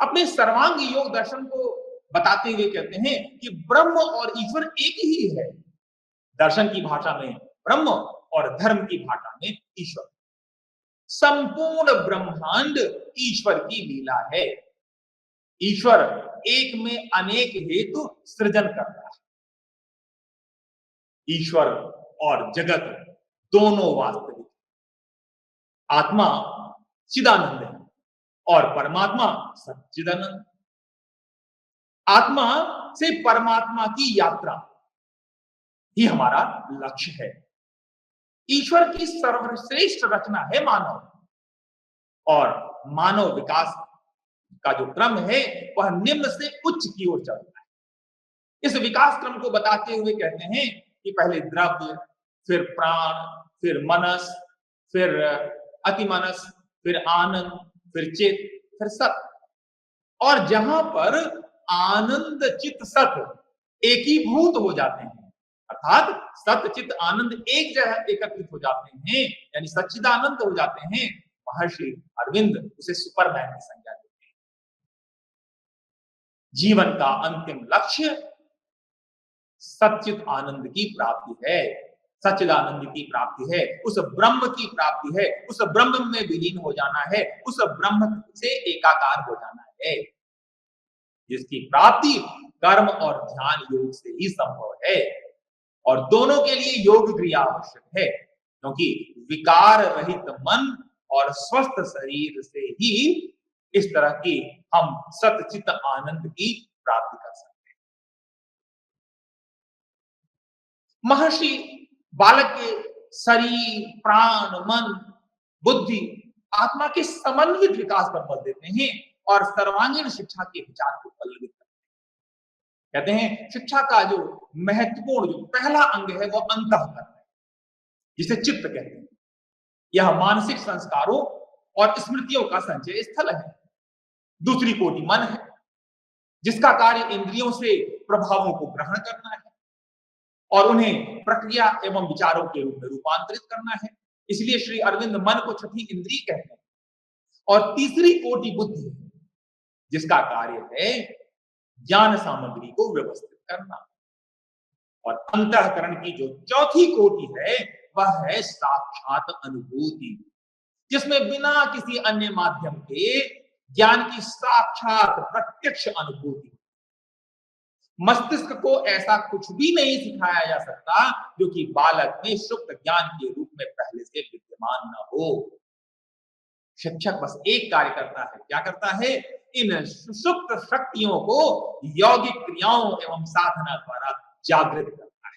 अपने सर्वांग योग दर्शन को बताते हुए कहते हैं कि ब्रह्म और ईश्वर एक ही है। दर्शन की भाषा में ब्रह्म और धर्म की भाषा में ईश्वर। संपूर्ण ब्रह्मांड ईश्वर की लीला है। ईश्वर एक में अनेक हेतु सृजन करता है। ईश्वर और जगत दोनों वास्तविक। आत्मा चिदानंद है और परमात्मा सच्चिदानंद। आत्मा से परमात्मा की यात्रा ही हमारा लक्ष्य है। ईश्वर की सर्वश्रेष्ठ रचना है मानव और मानव विकास का जो क्रम है वह निम्न से उच्च की ओर चलता है। इस विकास क्रम को बताते हुए कहते हैं कि पहले द्रव्य, फिर प्राण, फिर मनस, फिर अतिमनस, फिर आनंद, फिर चित, फिर सत। और जहां पर आनंद, चित, सत एकीभूत हो जाते हैं, अर्थात सत, चित, आनंद एक जगह एकत्रित हो जाते हैं, यानी सच्चिदानंद हो जाते हैं, महर्षि अरविंद उसे सुपरमैन की संज्ञा देते हैं। जीवन का अंतिम लक्ष्य सच्चित आनंद की प्राप्ति है, सच्चिदानंद की प्राप्ति है, उस ब्रह्म की प्राप्ति है, उस ब्रह्म में विलीन हो जाना है, उस ब्रह्म से एकाकार हो जाना है, जिसकी प्राप्ति कर्म और ध्यान योग से ही संभव है। और दोनों के लिए योग क्रिया आवश्यक है, क्योंकि विकार रहित मन और स्वस्थ शरीर से ही इस तरह की हम सतचित आनंद की प्राप्ति कर सकते हैं। महर्षि बालक के शरीर, प्राण, मन, बुद्धि, आत्मा के समन्वित विकास पर बल देते हैं और सर्वांगीण शिक्षा के विचार को पल्लवित करते हैं। कहते हैं शिक्षा का जो महत्वपूर्ण, जो पहला अंग है वो अंतःकरण है, जिसे चित्त कहते हैं। यह मानसिक संस्कारों और स्मृतियों का संचय स्थल है। दूसरी कोटि मन है, जिसका कार्य इंद्रियों से प्रभावों को ग्रहण करना है और उन्हें प्रक्रिया एवं विचारों के रूप में रूपांतरित करना है। इसलिए श्री अरविंद मन को छठी इंद्रिय कहते हैं। और तीसरी कोटि बुद्धि, जिसका कार्य है ज्ञान सामग्री को व्यवस्थित करना। और अंतःकरण की जो चौथी कोटि है वह है साक्षात अनुभूति, जिसमें बिना किसी अन्य माध्यम के ज्ञान की साक्षात प्रत्यक्ष अनुभूति। मस्तिष्क को ऐसा कुछ भी नहीं सिखाया जा सकता जो कि बालक में सुप्त ज्ञान के रूप में पहले से विद्यमान न हो। शिक्षक बस एक कार्य करता है, क्या करता है? इन सुप्त शक्तियों को यौगिक क्रियाओं एवं साधना द्वारा जागृत करता है,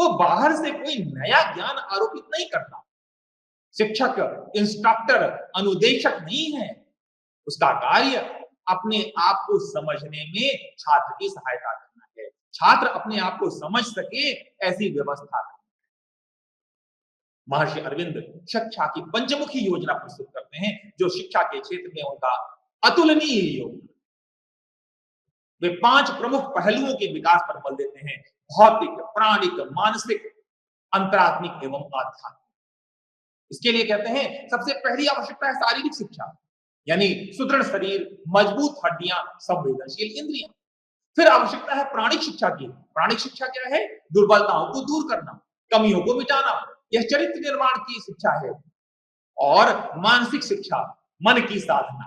वो बाहर से कोई नया ज्ञान आरोपित नहीं करता। शिक्षक, इंस्ट्रक्टर, अनुदेशक नहीं है। उसका कार्य अपने आप को समझने में छात्र की सहायता करना है। छात्र अपने आप को समझ सके ऐसी व्यवस्था करना। महर्षि अरविंद शिक्षा की पंचमुखी योजना प्रस्तुत करते हैं, जो शिक्षा के क्षेत्र में उनका अतुलनीय योगदान। वे 5 प्रमुख पहलुओं के विकास पर बल देते हैं: भौतिक, प्राणिक, मानसिक, अंतरात्मिक एवं आध्यात्मिक। इसके लिए कहते हैं सबसे पहली आवश्यकता है शारीरिक शिक्षा, यानी सुदृढ़ शरीर, मजबूत हड्डियां, संवेदनशील इंद्रियां। फिर आवश्यकता है प्राणिक शिक्षा की। प्राणिक शिक्षा क्या है? दुर्बलताओं को दूर करना, कमियों को मिटाना, यह चरित्र निर्माण की शिक्षा है। और मानसिक शिक्षा, मन की साधना,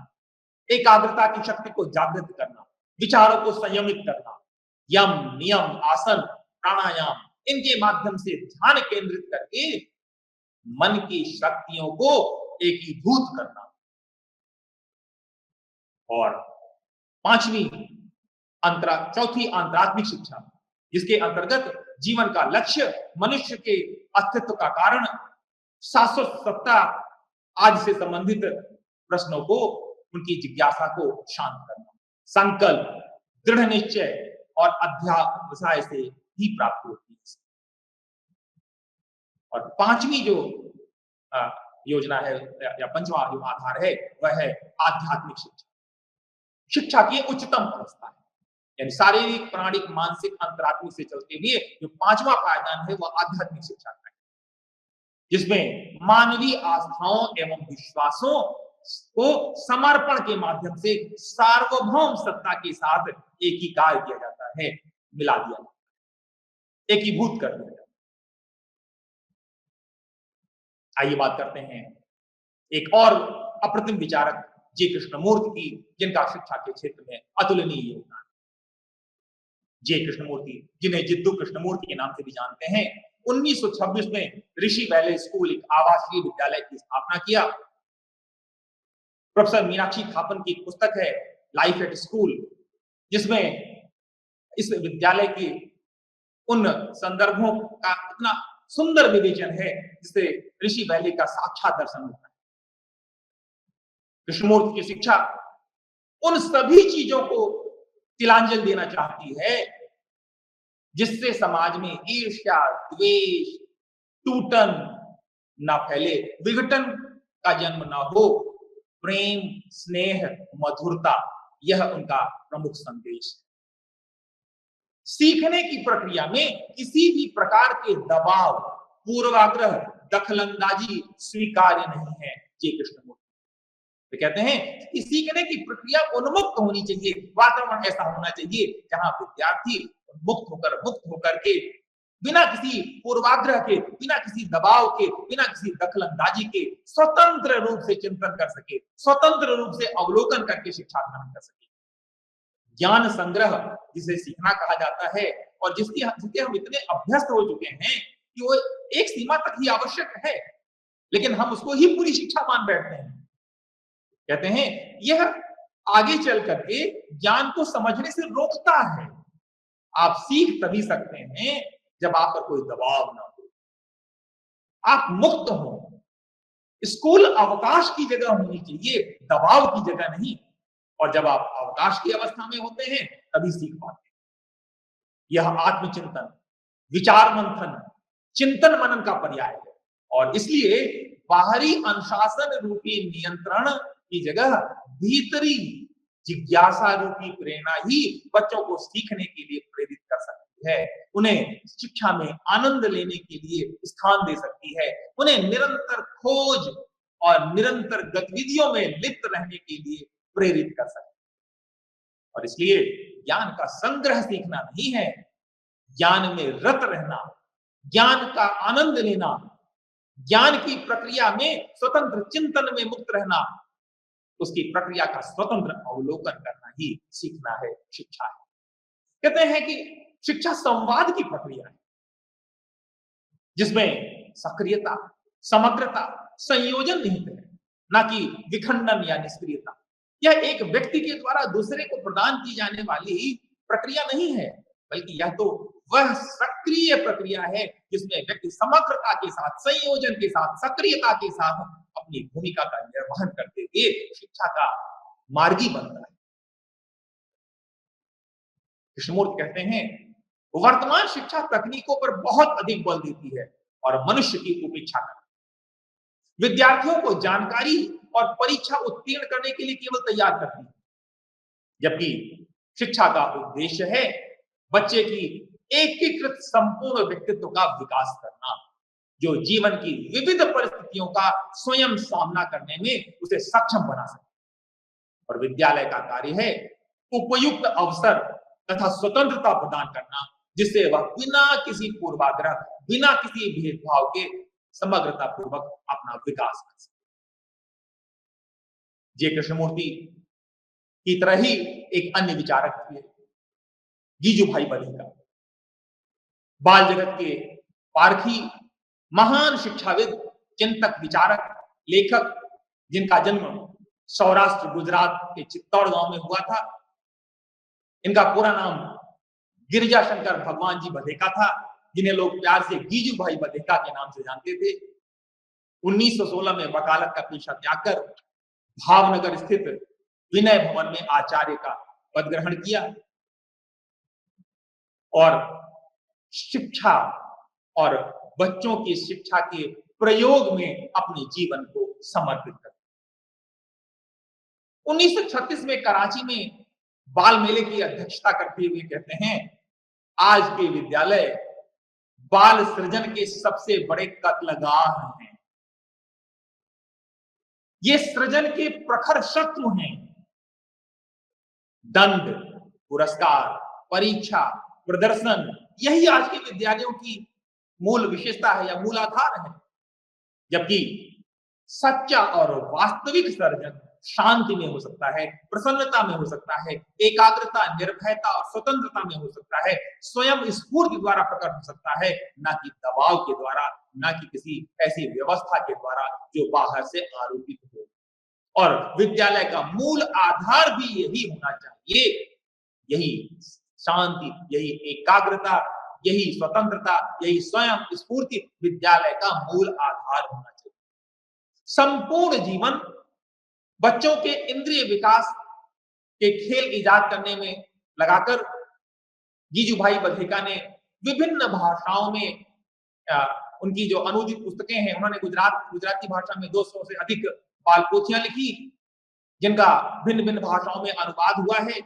एकाग्रता की शक्ति को जागृत करना, विचारों को संयमित करना, यम, नियम, आसन, प्राणायाम, इनके माध्यम से ध्यान केंद्रित करके मन की शक्तियों को एकीभूत करना। और चौथी अंतरात्मिक शिक्षा, जिसके अंतर्गत जीवन का लक्ष्य, मनुष्य के अस्तित्व का कारण, शाश्वत सत्ता आदि से संबंधित प्रश्नों को, उनकी जिज्ञासा को शांत करना। संकल्प, दृढ़ निश्चय और अध्यावसाय से ही प्राप्त होती है। और 5वीं जो योजना है या 5वां जो आधार है वह है आध्यात्मिक शिक्षा। शिक्षा की उच्चतम अवस्था है, यानी शारीरिक, प्राणिक, मानसिक, अंतरात्मिक से चलते हुए जो 5वां पायदान है वह आध्यात्मिक शिक्षा का है, जिसमें मानवीय आस्थाओं एवं विश्वासों को समर्पण के माध्यम से सार्वभौम सत्ता के साथ एकीकार किया जाता है, मिला दिया जाता है, एकीभूत कर दिया जाता है। आइए बात करते हैं एक और अप्रतिम विचारक जी कृष्णमूर्ति की, जिनका शिक्षा के क्षेत्र में अतुलनीय योगदान। जे कृष्णमूर्ति, जिन्हें जिद्दू कृष्णमूर्ति के नाम से भी जानते हैं, 1926 में ऋषि वैली स्कूल, एक आवासीय विद्यालय की स्थापना किया। प्रोफेसर मीनाक्षी थापन की पुस्तक है लाइफ एट स्कूल, जिसमें इस विद्यालय के उन संदर्भों का इतना सुंदर विवेचन है जिससे ऋषि वैली का साक्षात दर्शन होता है। कृष्णमूर्ति की शिक्षा उन सभी चीजों को तिलांजलि देना चाहती है जिससे समाज में ईर्ष्या, द्वेष, टूटन ना फैले, विघटन का जन्म ना हो। प्रेम, स्नेह, मधुरता, यह उनका प्रमुख संदेश है। सीखने की प्रक्रिया में किसी भी प्रकार के दबाव, पूर्वाग्रह, दखलंदाजी स्वीकार्य नहीं है। जी कृष्णमूर्ति तो कहते हैं कि सीखने की प्रक्रिया उन्मुक्त होनी चाहिए, वातावरण ऐसा होना चाहिए जहां विद्यार्थी मुक्त होकर के बिना किसी पूर्वाग्रह के, बिना किसी दबाव के, बिना किसी दखलंदाजी के स्वतंत्र रूप से चिंतन कर सके, स्वतंत्र रूप से अवलोकन करके शिक्षा ग्रहण कर सके। ज्ञान संग्रह जिसे सीखना कहा जाता है और जिसके हम इतने अभ्यस्त हो चुके हैं कि वो एक सीमा तक ही आवश्यक है, लेकिन हम उसको ही पूरी शिक्षा मान बैठते हैं। कहते हैं यह आगे चल करके ज्ञान को समझने से रोकता है। आप सीख तभी सकते हैं जब आप पर कोई दबाव ना हो, आप मुक्त हो। स्कूल अवकाश की जगह होनी चाहिए, दबाव की जगह नहीं। और जब आप अवकाश की अवस्था में होते हैं तभी सीख पाते हैं। यह आत्मचिंतन, विचार मंथन, चिंतन मनन का पर्याय है। और इसलिए बाहरी अनुशासन रूपी नियंत्रण की जगह भीतरी जिज्ञासा रूपी प्रेरणा ही बच्चों को सीखने के लिए प्रेरित कर सकती है, उन्हें शिक्षा में आनंद लेने के लिए स्थान दे सकती है, उन्हें निरंतर खोज और निरंतर गतिविधियों में लिप्त रहने के लिए प्रेरित कर सकती है। और इसलिए ज्ञान का संग्रह सीखना नहीं है, ज्ञान में रत रहना, ज्ञान का आनंद लेना, ज्ञान की प्रक्रिया में स्वतंत्र चिंतन में मुक्त रहना, उसकी प्रक्रिया का स्वतंत्र अवलोकन करना ही सीखना है, शिक्षा है। कहते हैं कि शिक्षा संवाद की प्रक्रिया है जिसमें सक्रियता, समग्रता, संयोजन निहित है, ना कि विखंडन या निष्क्रियता। यह एक व्यक्ति के द्वारा दूसरे को प्रदान की जाने वाली प्रक्रिया नहीं है, बल्कि यह तो वह सक्रिय प्रक्रिया है जिसमें व्यक्ति समग्रता के साथ, संयोजन के साथ, सक्रियता के साथ अपनी भूमिका का निर्वहन करते हुए शिक्षा का मार्गी बनता है। कृष्णमूर्ति कहते हैं, वर्तमान शिक्षा तकनीकों पर बहुत अधिक बल देती है और मनुष्य की उपेक्षा करती है। विद्यार्थियों को जानकारी और परीक्षा उत्तीर्ण करने के लिए केवल तैयार करती है, जबकि शिक्षा का उद्देश्य है बच्चे की एकीकृत संपूर्ण व्यक्तित्व का विकास करना, जो जीवन की विविध परिस्थितियों का स्वयं सामना करने में उसे सक्षम बना सके। और विद्यालय का कार्य है उपयुक्त अवसर तथा स्वतंत्रता प्रदान करना, जिससे वह बिना किसी पूर्वाग्रह, बिना किसी भेदभाव के समग्रता पूर्वक अपना विकास कर सके। जे कृष्णमूर्ति की तरह ही एक अन्य विचारक थे गीजूभाई बधिका, बाल जगत के पारखी, महान शिक्षाविद, चिंतक, विचारक, लेखक, जिनका जन्म सौराष्ट्र गुजरात के चित्तौड़ गांव में हुआ था। इनका पूरा नाम गिरिजाशंकर भगवान जी बधेका था, जिन्हें लोग प्यार से गीजूभाई बधेका के नाम से जानते थे। 1916 में वकालत का पेशा त्याग कर भावनगर स्थित विनय भवन में आचार्य का पद ग्रहण किया और शिक्षा और बच्चों की शिक्षा के प्रयोग में अपने जीवन को समर्पित कर। 1936 में कराची में बाल मेले की अध्यक्षता करते हुए कहते हैं, आज के विद्यालय बाल सृजन के सबसे बड़े कत्लगाह हैं। ये सृजन के प्रखर शत्रु हैं। दंड, पुरस्कार, परीक्षा, प्रदर्शन, यही आज के विद्यालयों की मूल विशेषता है या मूल आधार है। जबकि सच्चा और वास्तविक सर्जन शांति में हो सकता है, प्रसन्नता में हो सकता है, एकाग्रता, निर्भयता और स्वतंत्रता में हो सकता है, स्वयं स्फूर्ति द्वारा प्रकट हो सकता है, ना कि दबाव के द्वारा, ना कि किसी ऐसी व्यवस्था के द्वारा जो बाहर से आरोपित हो। और विद्यालय का मूल आधार भी यही होना चाहिए, यही शांति, यही एकाग्रता, यही स्वतंत्रता, यही स्वयं स्फूर्ति विद्यालय का मूल आधार होना चाहिए। संपूर्ण जीवन बच्चों के इंद्रिय विकास के खेल इजाद करने में लगाकर गीजूभाई बधेका ने विभिन्न भाषाओं में उनकी जो अनुदित पुस्तकें हैं, उन्होंने गुजराती भाषा में 200 से अधिक बाल पोथियां लिखी, जिनका भिन्न भिन्न भाषाओं में अनुवाद हुआ है।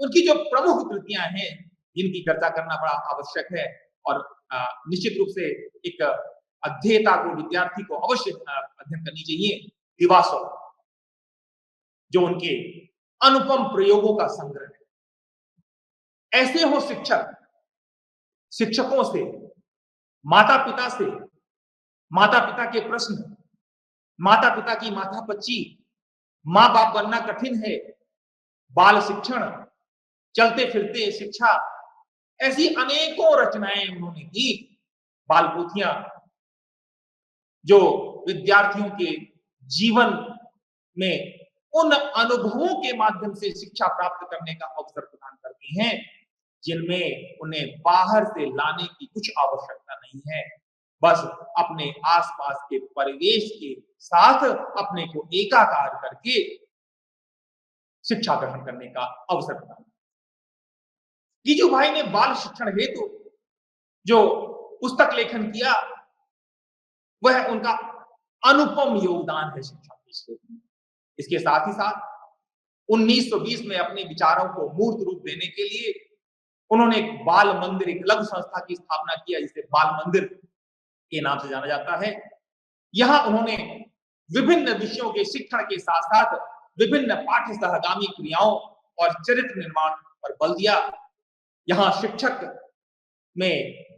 उनकी जो प्रमुख कृतियां हैं, जिनकी चर्चा करना बड़ा आवश्यक है और निश्चित रूप से एक अध्येता को, विद्यार्थी को अवश्य अध्ययन करनी चाहिए। दिवास्वप्न, जो उनके अनुपम प्रयोगों का संग्रह है। ऐसे हो शिक्षक, शिक्षकों से, माता पिता से, माता पिता के प्रश्न, माता पिता की माथापच्ची, मां बाप बनना कठिन है, बाल शिक्षण, चलते फिरते शिक्षा, ऐसी अनेकों रचनाएं उन्होंने की, बाल पोथियां, जो विद्यार्थियों के जीवन में उन अनुभवों के माध्यम से शिक्षा प्राप्त करने का अवसर प्रदान करती हैं, जिनमें उन्हें बाहर से लाने की कुछ आवश्यकता नहीं है। बस अपने आसपास के परिवेश के साथ अपने को एकाकार करके शिक्षा ग्रहण करने का अवसर प्रदान। गीजूभाई ने बाल शिक्षण हेतु जो पुस्तक लेखन किया, वह उनका अनुपम योगदान है शिक्षा के क्षेत्र में। इसके साथ ही साथ 1920 में अपने विचारों को मूर्त रूप देने के लिए उन्होंने एक बाल मंदिर, एक लघु संस्था की स्थापना किया, जिसे बाल मंदिर के नाम से जाना जाता है। यहां उन्होंने विभिन्न विषयों के शिक्षण के साथ साथ विभिन्न पाठ्य सहगामी क्रियाओं और चरित्र निर्माण पर बल दिया। यहां शिक्षक में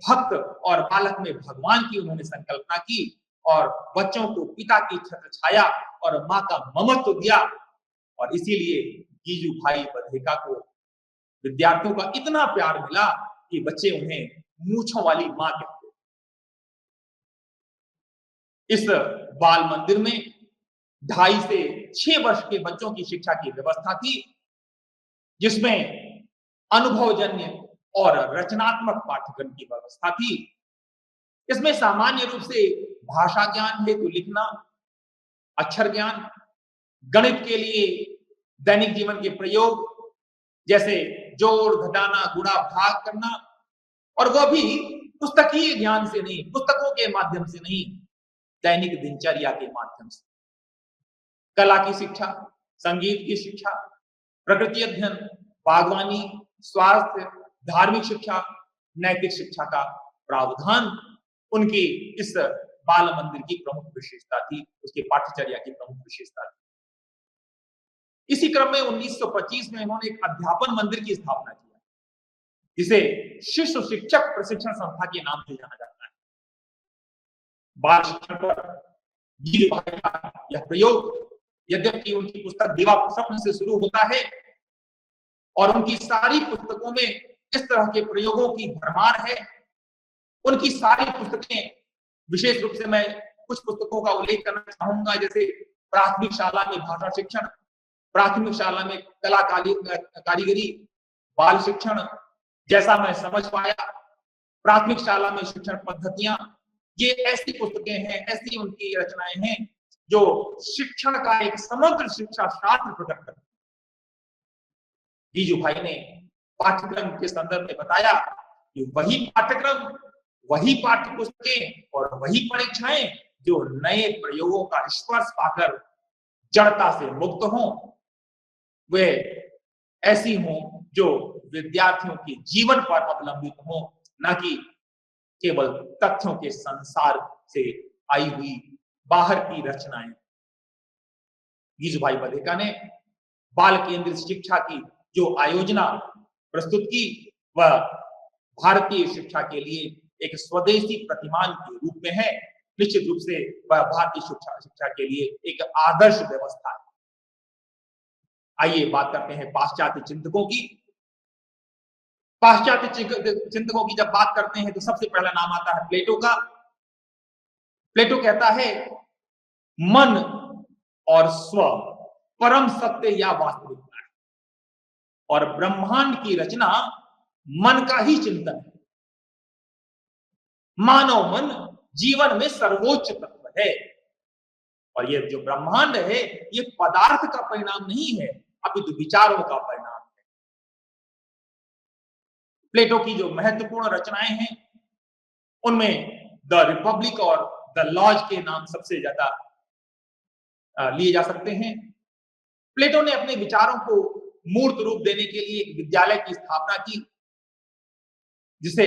भक्त और बालक में भगवान की उन्होंने संकल्पना की और बच्चों को पिता की छत्र छाया और मां का ममत्व दिया। और इसीलिए गीजूभाई बधेका को विद्यार्थियों का इतना प्यार मिला कि बच्चे उन्हें मूंछों वाली मां कहते। इस बाल मंदिर में 2.5 से 6 वर्ष के बच्चों की शिक्षा की व्यवस्था थी, जिसमें अनुभवजन्य और रचनात्मक पाठ्यक्रम की व्यवस्था थी। इसमें सामान्य रूप से भाषा ज्ञान हेतु लिखना, अक्षर ज्ञान, गणित के लिए दैनिक जीवन के प्रयोग जैसे जोड़, घटाना, गुणा, भाग करना, और वह भी पुस्तकीय ज्ञान से नहीं, पुस्तकों के माध्यम से नहीं, दैनिक दिनचर्या के माध्यम से। कला की शिक्षा, संगीत की शिक्षा, प्रकृति अध्ययन, बागवानी, स्वास्थ्य, धार्मिक शिक्षा, नैतिक शिक्षा का प्रावधान उनकी इस बाल मंदिर की प्रमुख विशेषता थी, उसके पाठ्यचर्या की प्रमुख विशेषता थी। इसी क्रम में 1925 में इन्होंने एक अध्यापन मंदिर की स्थापना की, जिसे शिशु शिक्षक प्रशिक्षण संस्था के नाम से जाना जाता है। बाल शिक्षण पर जीलूभाई का यह प्रयोग, यद्यपि उनकी पुस्तक दीवा स्वप्न से शुरू होता है और उनकी सारी पुस्तकों में इस तरह के प्रयोगों की भरमार है। उनकी सारी पुस्तकें, विशेष रूप से मैं कुछ पुस्तकों का उल्लेख करना चाहूंगा, जैसे प्राथमिक शाला में भाषा शिक्षण, प्राथमिक शाला में कला कारीगरी, बाल शिक्षण, जैसा मैं समझ पाया, प्राथमिक शाला में शिक्षण पद्धतियां, ये ऐसी पुस्तकें हैं, ऐसी उनकी रचनाएं हैं जो शिक्षण का एक समग्र शिक्षा शास्त्र प्रकट करती है। जीजूभाई ने पाठ्यक्रम के संदर्भ में बताया कि वही पाठ्यक्रम, वही पाठ्य पुस्तकें और वही परीक्षाएं जो नए प्रयोगों का स्पर्श पाकर जड़ता से मुक्त हों, वे ऐसी हों जो विद्यार्थियों के जीवन पर अवलंबित हों, न कि केवल तथ्यों के संसार से आई हुई बाहर की रचनाएं। गीजूभाई बधेका ने बाल केंद्रित शिक्षा की जो आयोजना प्रस्तुत की, वह भारतीय शिक्षा के लिए एक स्वदेशी प्रतिमान के रूप में है। निश्चित रूप से वह भारतीय शिक्षा के लिए एक आदर्श व्यवस्था है। आइए बात करते हैं पाश्चात्य चिंतकों की। पाश्चात्य चिंतकों की जब बात करते हैं तो सबसे पहला नाम आता है प्लेटो का। प्लेटो कहता है मन और स्व परम सत्य या वास्तविकता है, और ब्रह्मांड की रचना मन का ही चिंतन है। मानव मन जीवन में सर्वोच्च तत्व है, और ये जो ब्रह्मांड है ये पदार्थ का परिणाम नहीं है, अपितु विचारों का परिणाम है। प्लेटो की जो महत्वपूर्ण रचनाएं हैं उनमें द रिपब्लिक और द लॉज के नाम सबसे ज्यादा लिए जा सकते हैं। प्लेटो ने अपने विचारों को मूर्त रूप देने के लिए एक विद्यालय की स्थापना की, जिसे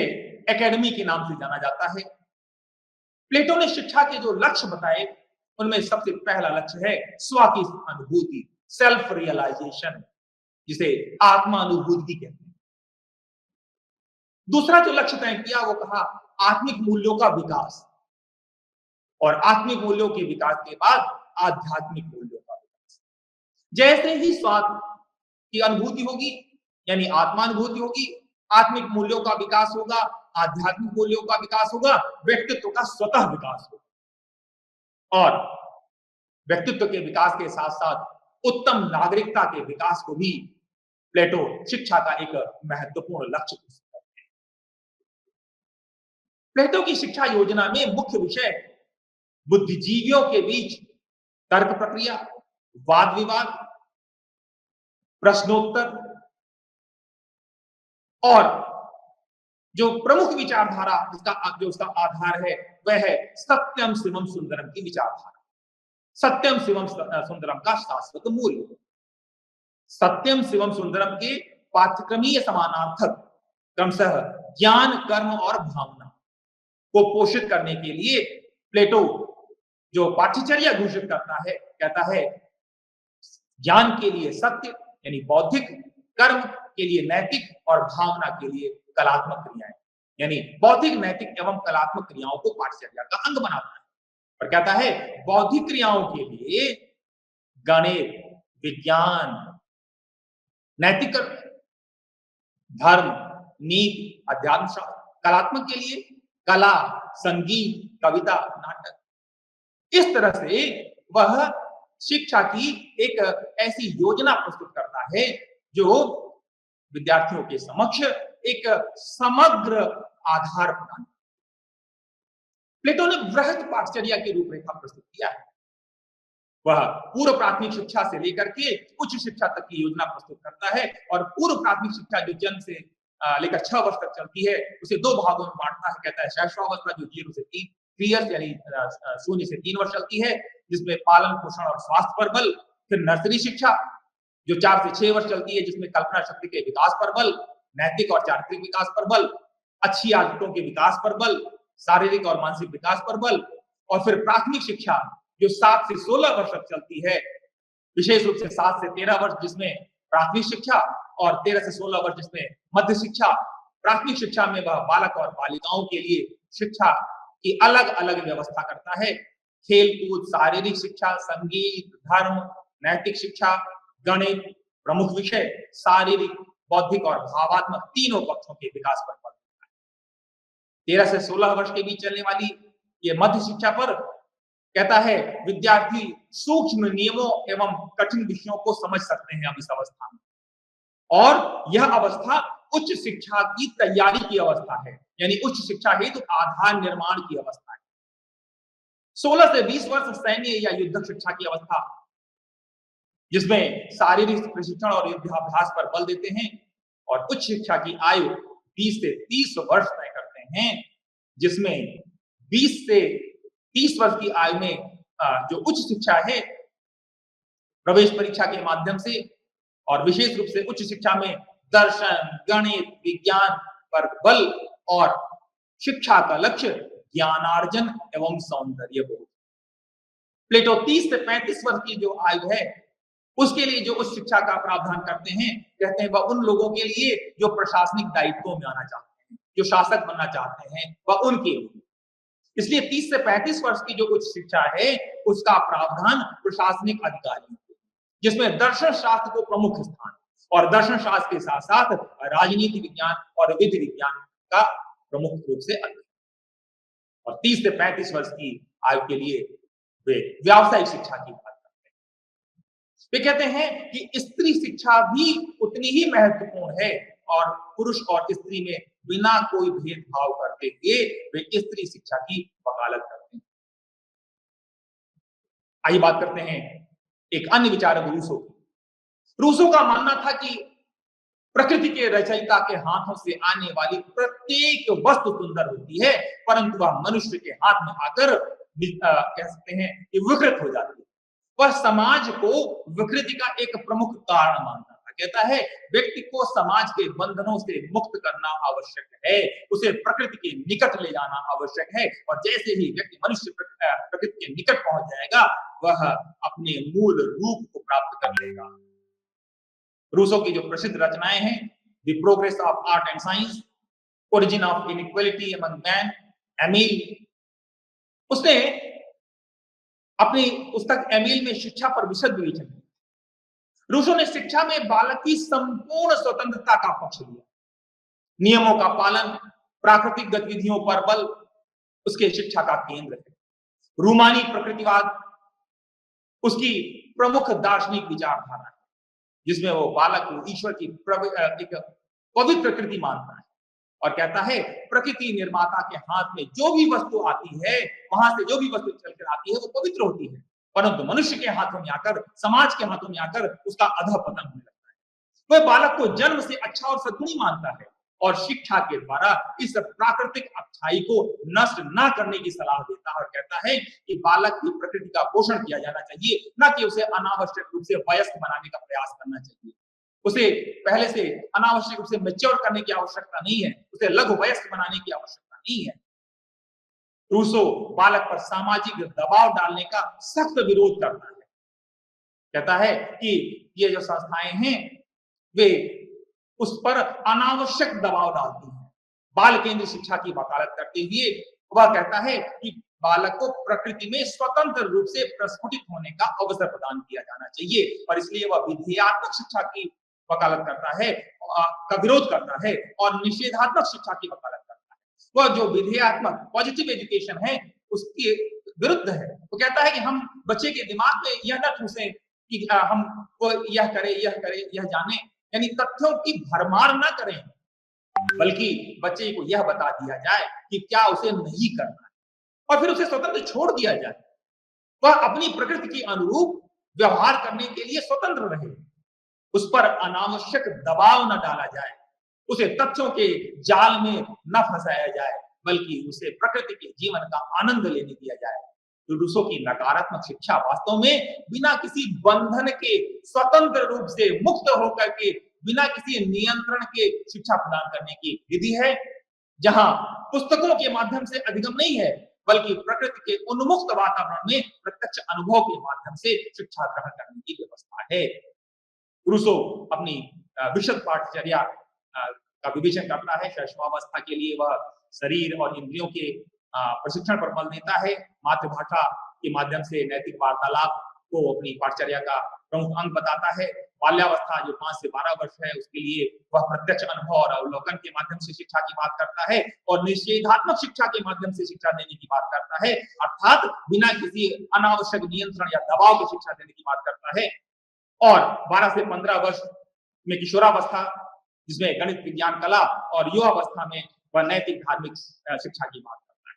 एकेडमी के नाम से जाना जाता है। प्लेटो ने शिक्षा के जो लक्ष्य बताए उनमें सबसे पहला लक्ष्य है स्व की अनुभूति, सेल्फ रियलाइजेशन, जिसे आत्मानुभूति कहते हैं। दूसरा जो लक्ष्य तय किया वो कहा आत्मिक मूल्यों का विकास, और आत्मिक मूल्यों के विकास के बाद आध्यात्मिक मूल्यों का विकास। जैसे ही स्वात्म की अनुभूति होगी, यानी आत्मानुभूति होगी, आत्मिक मूल्यों का विकास होगा, आध्यात्मिक मूल्यों का विकास होगा, व्यक्तित्व का स्वतः विकास होगा। और व्यक्तित्व के विकास के साथ साथ उत्तम नागरिकता के विकास को भी प्लेटो शिक्षा का एक महत्वपूर्ण लक्ष्य घोषित करते हैं। प्लेटो की शिक्षा योजना में मुख्य विषय बुद्धिजीवियों के बीच तर्क प्रक्रिया, वाद विवाद, प्रश्नोत्तर, और जो प्रमुख विचारधारा जो उसका आधार है वह है सत्यम शिवम सुंदरम की विचारधारा। सत्यम शिवम सुंदरम का शाश्वत मूल्य। सत्यम शिवम सुंदरम के पाठ्यक्रमीय समानार्थक क्रमशः ज्ञान, कर्म और भावना को पोषित करने के लिए प्लेटो जो पाठ्यचर्या घोषित करता है, कहता है ज्ञान के लिए सत्य यानी बौद्धिक, कर्म के लिए नैतिक और भावना के लिए कलात्मक क्रियाएं, यानी बौद्धिक, नैतिक एवं कलात्मक क्रियाओं को पाठ्यचर्या का अंग बनाता है। और कहता है बौद्धिक क्रियाओं के लिए गणित, विज्ञान, नैतिक, धर्म, नीति, अध्यात्म शास्त्र, कलात्मक के लिए कला, संगीत, कविता, नाटक। इस तरह से वह शिक्षा की एक ऐसी योजना प्रस्तुत करता है जो विद्यार्थियों के समक्ष एक समग्र आधार प्रदान। प्लेटो ने बृहत पाठचर्या की रूपरेखा प्रस्तुत किया है। वह पूर्व प्राथमिक शिक्षा से लेकर के उच्च शिक्षा तक की योजना प्रस्तुत करता है और पूर्व प्राथमिक शिक्षा जो जन्म से लेकर 6 वर्ष तक चलती है उसे 2 भागों में बांटता है। कहता है शैशवावस्था जो 0 से 3 ईयर्स यानी 0 से 3 वर्ष चलती है, जिसमें पालन पोषण और स्वास्थ्य पर बल। फिर नर्सरी शिक्षा जो 4 से 6 वर्ष चलती है, जिसमें कल्पना शक्ति के विकास पर बल, नैतिक और चारित्रिक विकास पर बल, अच्छी आदतों के विकास पर बल, शारीरिक और मानसिक विकास पर बल। और फिर प्राथमिक शिक्षा जो 7 से 16 वर्ष तक चलती है, विशेष रूप से 7 से 13 वर्ष जिसमें प्राथमिक शिक्षा और 13 से 16 वर्ष जिसमें मध्य शिक्षा। प्राथमिक शिक्षा में वह बालक और बालिकाओं के लिए शिक्षा की अलग अलग व्यवस्था करता है। खेल कूद, शारीरिक शिक्षा, संगीत, धर्म, नैतिक शिक्षा, गणित, प्रमुख विषय, शारीरिक, बौद्धिक और भावात्मक तीनों पक्षों के विकास पर बल देता है। 13 से 16 वर्ष के बीच चलने वाली ये मध्य शिक्षा पर कहता है विद्यार्थी सूक्ष्म नियमों एवं कठिन विषयों को समझ सकते हैं अब इस अवस्था में, और यह अवस्था उच्च शिक्षा की तैयारी की अवस्था है, यानी उच्च शिक्षा हेतु आधार निर्माण की अवस्था है। 16 से 20 वर्ष सैन्य या युद्ध शिक्षा की अवस्था, जिसमें शारीरिक प्रशिक्षण और युद्धाभ्यास पर बल देते हैं। और उच्च शिक्षा की आयु 20 से 30 वर्ष तय करते हैं, जिसमें 20 से 30 वर्ष की आयु में जो उच्च शिक्षा है प्रवेश परीक्षा के माध्यम से और विशेष रूप से उच्च शिक्षा में दर्शन, गणित, विज्ञान पर बल और शिक्षा का लक्ष्य ज्ञानार्जन एवं सौंदर्य बोध। प्लेटो 30 से 35 वर्ष की जो आयु है उसके लिए जो उच्च शिक्षा का प्रावधान करते हैं, कहते हैं वह उन लोगों के लिए जो प्रशासनिक दायित्वों में आना चाहते हैं, जो शासक बनना चाहते हैं, वह उनके लिए। इसलिए 30 से 35 वर्ष की जो उच्च शिक्षा है उसका प्रावधान प्रशासनिक अधिकारियों को, जिसमें दर्शन शास्त्र को प्रमुख स्थान और दर्शन शास्त्र के साथ साथ राजनीति विज्ञान और विधि विज्ञान का प्रमुख रूप से अध्ययन। और 30 से 35 वर्ष की आयु के लिए वे व्यावसायिक शिक्षा की बात करते हैं। वे कहते हैं कि स्त्री शिक्षा भी उतनी ही महत्वपूर्ण है और पुरुष और स्त्री में बिना कोई भेदभाव करते हुए वे स्त्री शिक्षा की वकालत करते हैं। आइए बात करते हैं एक अन्य विचारक रूसो। रूसो का मानना था कि प्रकृति के रचयिता के हाथों से आने वाली प्रत्येक वस्तु सुंदर होती है, परंतु वह मनुष्य के हाथ में आकर कह सकते हैं कि विकृत हो जाती है। वह समाज को विकृति का एक प्रमुख कारण मानता था। कहता है व्यक्ति को समाज के बंधनों से मुक्त करना आवश्यक है, उसे प्रकृति के निकट ले जाना आवश्यक है, और जैसे ही व्यक्ति मनुष्य प्रकृति के निकट पहुंच जाएगा वह अपने मूल रूप को प्राप्त कर लेगा। रूसो की जो प्रसिद्ध रचनाएं हैं, the progress of art and science, origin of inequality among man, Emile, उसने अपनी पुस्तक एमिल में शिक्षा पर विशद विवेचन किया। रूसो ने शिक्षा में बालक की संपूर्ण स्वतंत्रता का पक्ष लिया। नियमों का पालन, प्राकृतिक गतिविधियों पर बल उसके शिक्षा का केंद्र है। रूमानी प्रकृतिवाद उसकी प्रमुख दार्शनिक विचारधारा है, जिसमें वो बालक को ईश्वर की एक पवित्र कृति मानता है और कहता है प्रकृति निर्माता के हाथ में जो भी वस्तु आती है, वहां से जो भी वस्तु चलकर आती है वो पवित्र होती है, परंतु मनुष्य के हाथों में आकर, समाज के हाथों में आकर उसका अधःपतन होने लगता है। वह बालक को जन्म से अच्छा और सद्गुणी मानता है और शिक्षा के द्वारा इस प्राकृतिक अच्छाई को नष्ट न करने की सलाह देता है और कहता है कि बालक की प्रकृति का पोषण किया जाना चाहिए, न कि उसे अनावश्यक रूप से वयस्क बनाने का प्रयास करना चाहिए। उसे पहले से अनावश्यक रूप से मैच्योर करने की आवश्यकता नहीं है, उसे लघु वयस्क बनाने की आवश्यकता नहीं है। रूसो बालक पर सामाजिक दबाव डालने का सख्त विरोध करता है। कहता है कि ये जो संस्थाएं हैं वे उस पर अनावश्यक दबाव डालती हैं। बाल केंद्रीय शिक्षा की वकालत करते हुए वह कहता है कि बालक को प्रकृति में स्वतंत्र रूप से प्रस्फुटित होने का अवसर प्रदान किया जाना चाहिए, और इसलिए वह विधेयात्मक शिक्षा की वकालत करता है, का विरोध करता है और निषेधात्मक शिक्षा की वकालत करता है। वह जो विधेयात्मक पॉजिटिव एजुकेशन है उसके विरुद्ध है। वो कहता है कि हम बच्चे के दिमाग में यह न ठूसें कि हम वो यह करे, यह जाने, यानी तथ्यों की भरमार ना करें। बल्कि बच्चे को यह बता दिया जाए कि क्या उसे नहीं करना है और फिर उसे स्वतंत्र छोड़ दिया जाए। वह अपनी प्रकृति के अनुरूप व्यवहार करने के लिए स्वतंत्र रहे। उस पर अनावश्यक दबाव न डाला जाए, उसे तथ्यों के जाल में न फंसाया जाए, बल्कि उसे प्रकृति के जीवन का आनंद लेने दिया जाए। तो रूसो की नकारात्मक शिक्षा वास्तव में बिना किसी बंधन के स्वतंत्र रूप से मुक्त होकर के बिना किसी नियंत्रण के शिक्षा प्रदान करने की विधि है, जहां पुस्तकों के माध्यम से अधिगम नहीं है, बल्कि प्रकृति के उन्मुक्त वातावरण में प्रत्यक्ष अनुभव के माध्यम से शिक्षा ग्रहण करने की व्यवस्था है। रूसो अपनी विशद पाठचर्या का विवेचन करता है। शैशवावस्था के लिए वह शरीर और इंद्रियों के प्रशिक्षण पर बल देता है। मातृभाषा के माध्यम से नैतिक वार्तालाप को अपनी पाठचर्या का प्रमुख अंग बताता है। बाल्यावस्था जो 5 से 12 वर्ष है, उसके लिए वह प्रत्यक्ष अनुभव और अवलोकन के माध्यम से शिक्षा की बात करता है और निषेधात्मक शिक्षा के माध्यम से शिक्षा देने की बात करता है, अर्थात बिना किसी अनावश्यक नियंत्रण या दबाव की शिक्षा देने की बात करता है। और 12 से 15 वर्ष में किशोरावस्था, जिसमें गणित, विज्ञान, कला, और युवावस्था में वह नैतिक धार्मिक शिक्षा की बात करता है।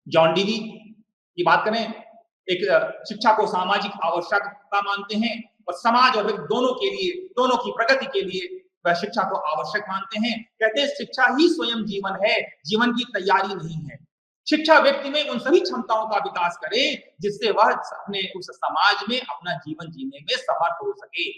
जॉन डीवी की बात करें, एक शिक्षा को सामाजिक आवश्यकता मानते हैं और समाज और व्यक्ति दोनों के लिए, दोनों की प्रगति के लिए वह शिक्षा को आवश्यक मानते हैं। कहते हैं शिक्षा ही स्वयं जीवन है, जीवन की तैयारी नहीं है। शिक्षा व्यक्ति में उन सभी क्षमताओं का विकास करे जिससे वह अपने उस समाज में अपना जीवन जीने में समर्थ हो सके।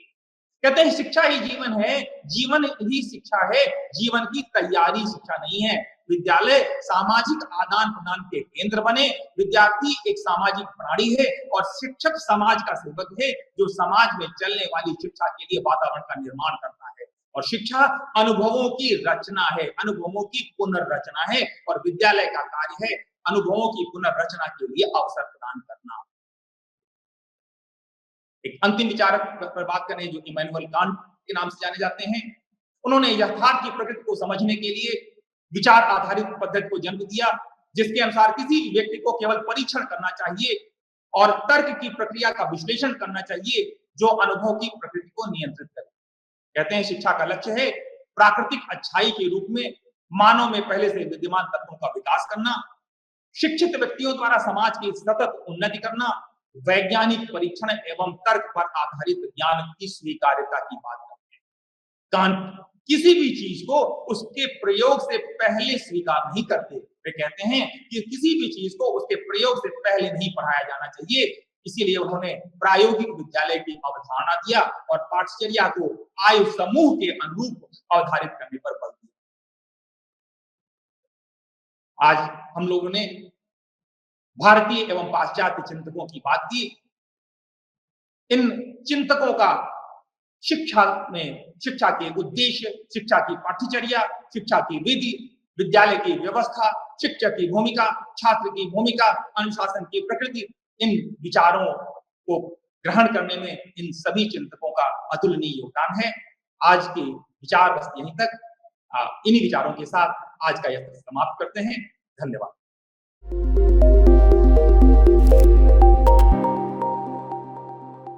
कहते हैं शिक्षा ही जीवन है, जीवन ही शिक्षा है, जीवन की तैयारी शिक्षा नहीं है। विद्यालय सामाजिक आदान प्रदान के केंद्र बने, विद्यार्थी एक सामाजिक प्राणी है और शिक्षक समाज का सेवक है जो समाज में चलने वाली शिक्षा के लिए वातावरण का निर्माण करता है। और शिक्षा अनुभवों की रचना है, अनुभवों की पुनर्रचना है, और विद्यालय का कार्य है अनुभवों की पुनर्रचना के लिए अवसर प्रदान करना। एक अंतिम विचारक पर बात करें जो इमैनुअल कांट के नाम से जाने जाते हैं। उन्होंने यथार्थ की प्रकृति को समझने के लिए विचार आधारित पद्धति को जन्म दिया, जिसके अनुसार किसी भी व्यक्ति को केवल परीक्षण करना चाहिए और तर्क की प्रक्रिया का विश्लेषण करना चाहिए जो अनुभव की प्रकृति को नियंत्रित करे। कहते हैं शिक्षा का लक्ष्य है प्राकृतिक अच्छाई के रूप में मानव में पहले से विद्यमान तत्वों का विकास करना, शिक्षित व्यक्तियों द्वारा समाज की सतत उन्नति करना, वैज्ञानिक परीक्षण एवं तर्क पर आधारित ज्ञान की स्वीकार्यता की बात करते हैं। कांट किसी भी चीज को उसके प्रयोग से पहले स्वीकार नहीं करते। वे कहते हैं कि किसी भी चीज को उसके प्रयोग से पहले नहीं पढ़ाया जाना चाहिए। इसीलिए उन्होंने प्रायोगिक विद्यालय की अवधारणा दिया और पाठचर्या को आयु समूह के अनुरूप अवधारित करने पर बल दिया। आज हम लोगों ने भारतीय एवं पाश्चात्य चिंतकों की बात की। इन चिंतकों का शिक्षा में, शिक्षा के उद्देश्य, शिक्षा की पाठ्यचर्या, शिक्षा की विधि, विद्यालय की व्यवस्था, शिक्षक की भूमिका, छात्र की भूमिका, अनुशासन की प्रकृति, इन विचारों को ग्रहण करने में इन सभी चिंतकों का अतुलनीय योगदान है। आज के विचार बस यहीं तक। इन्हीं विचारों के साथ आज का यह समाप्त करते हैं। धन्यवाद।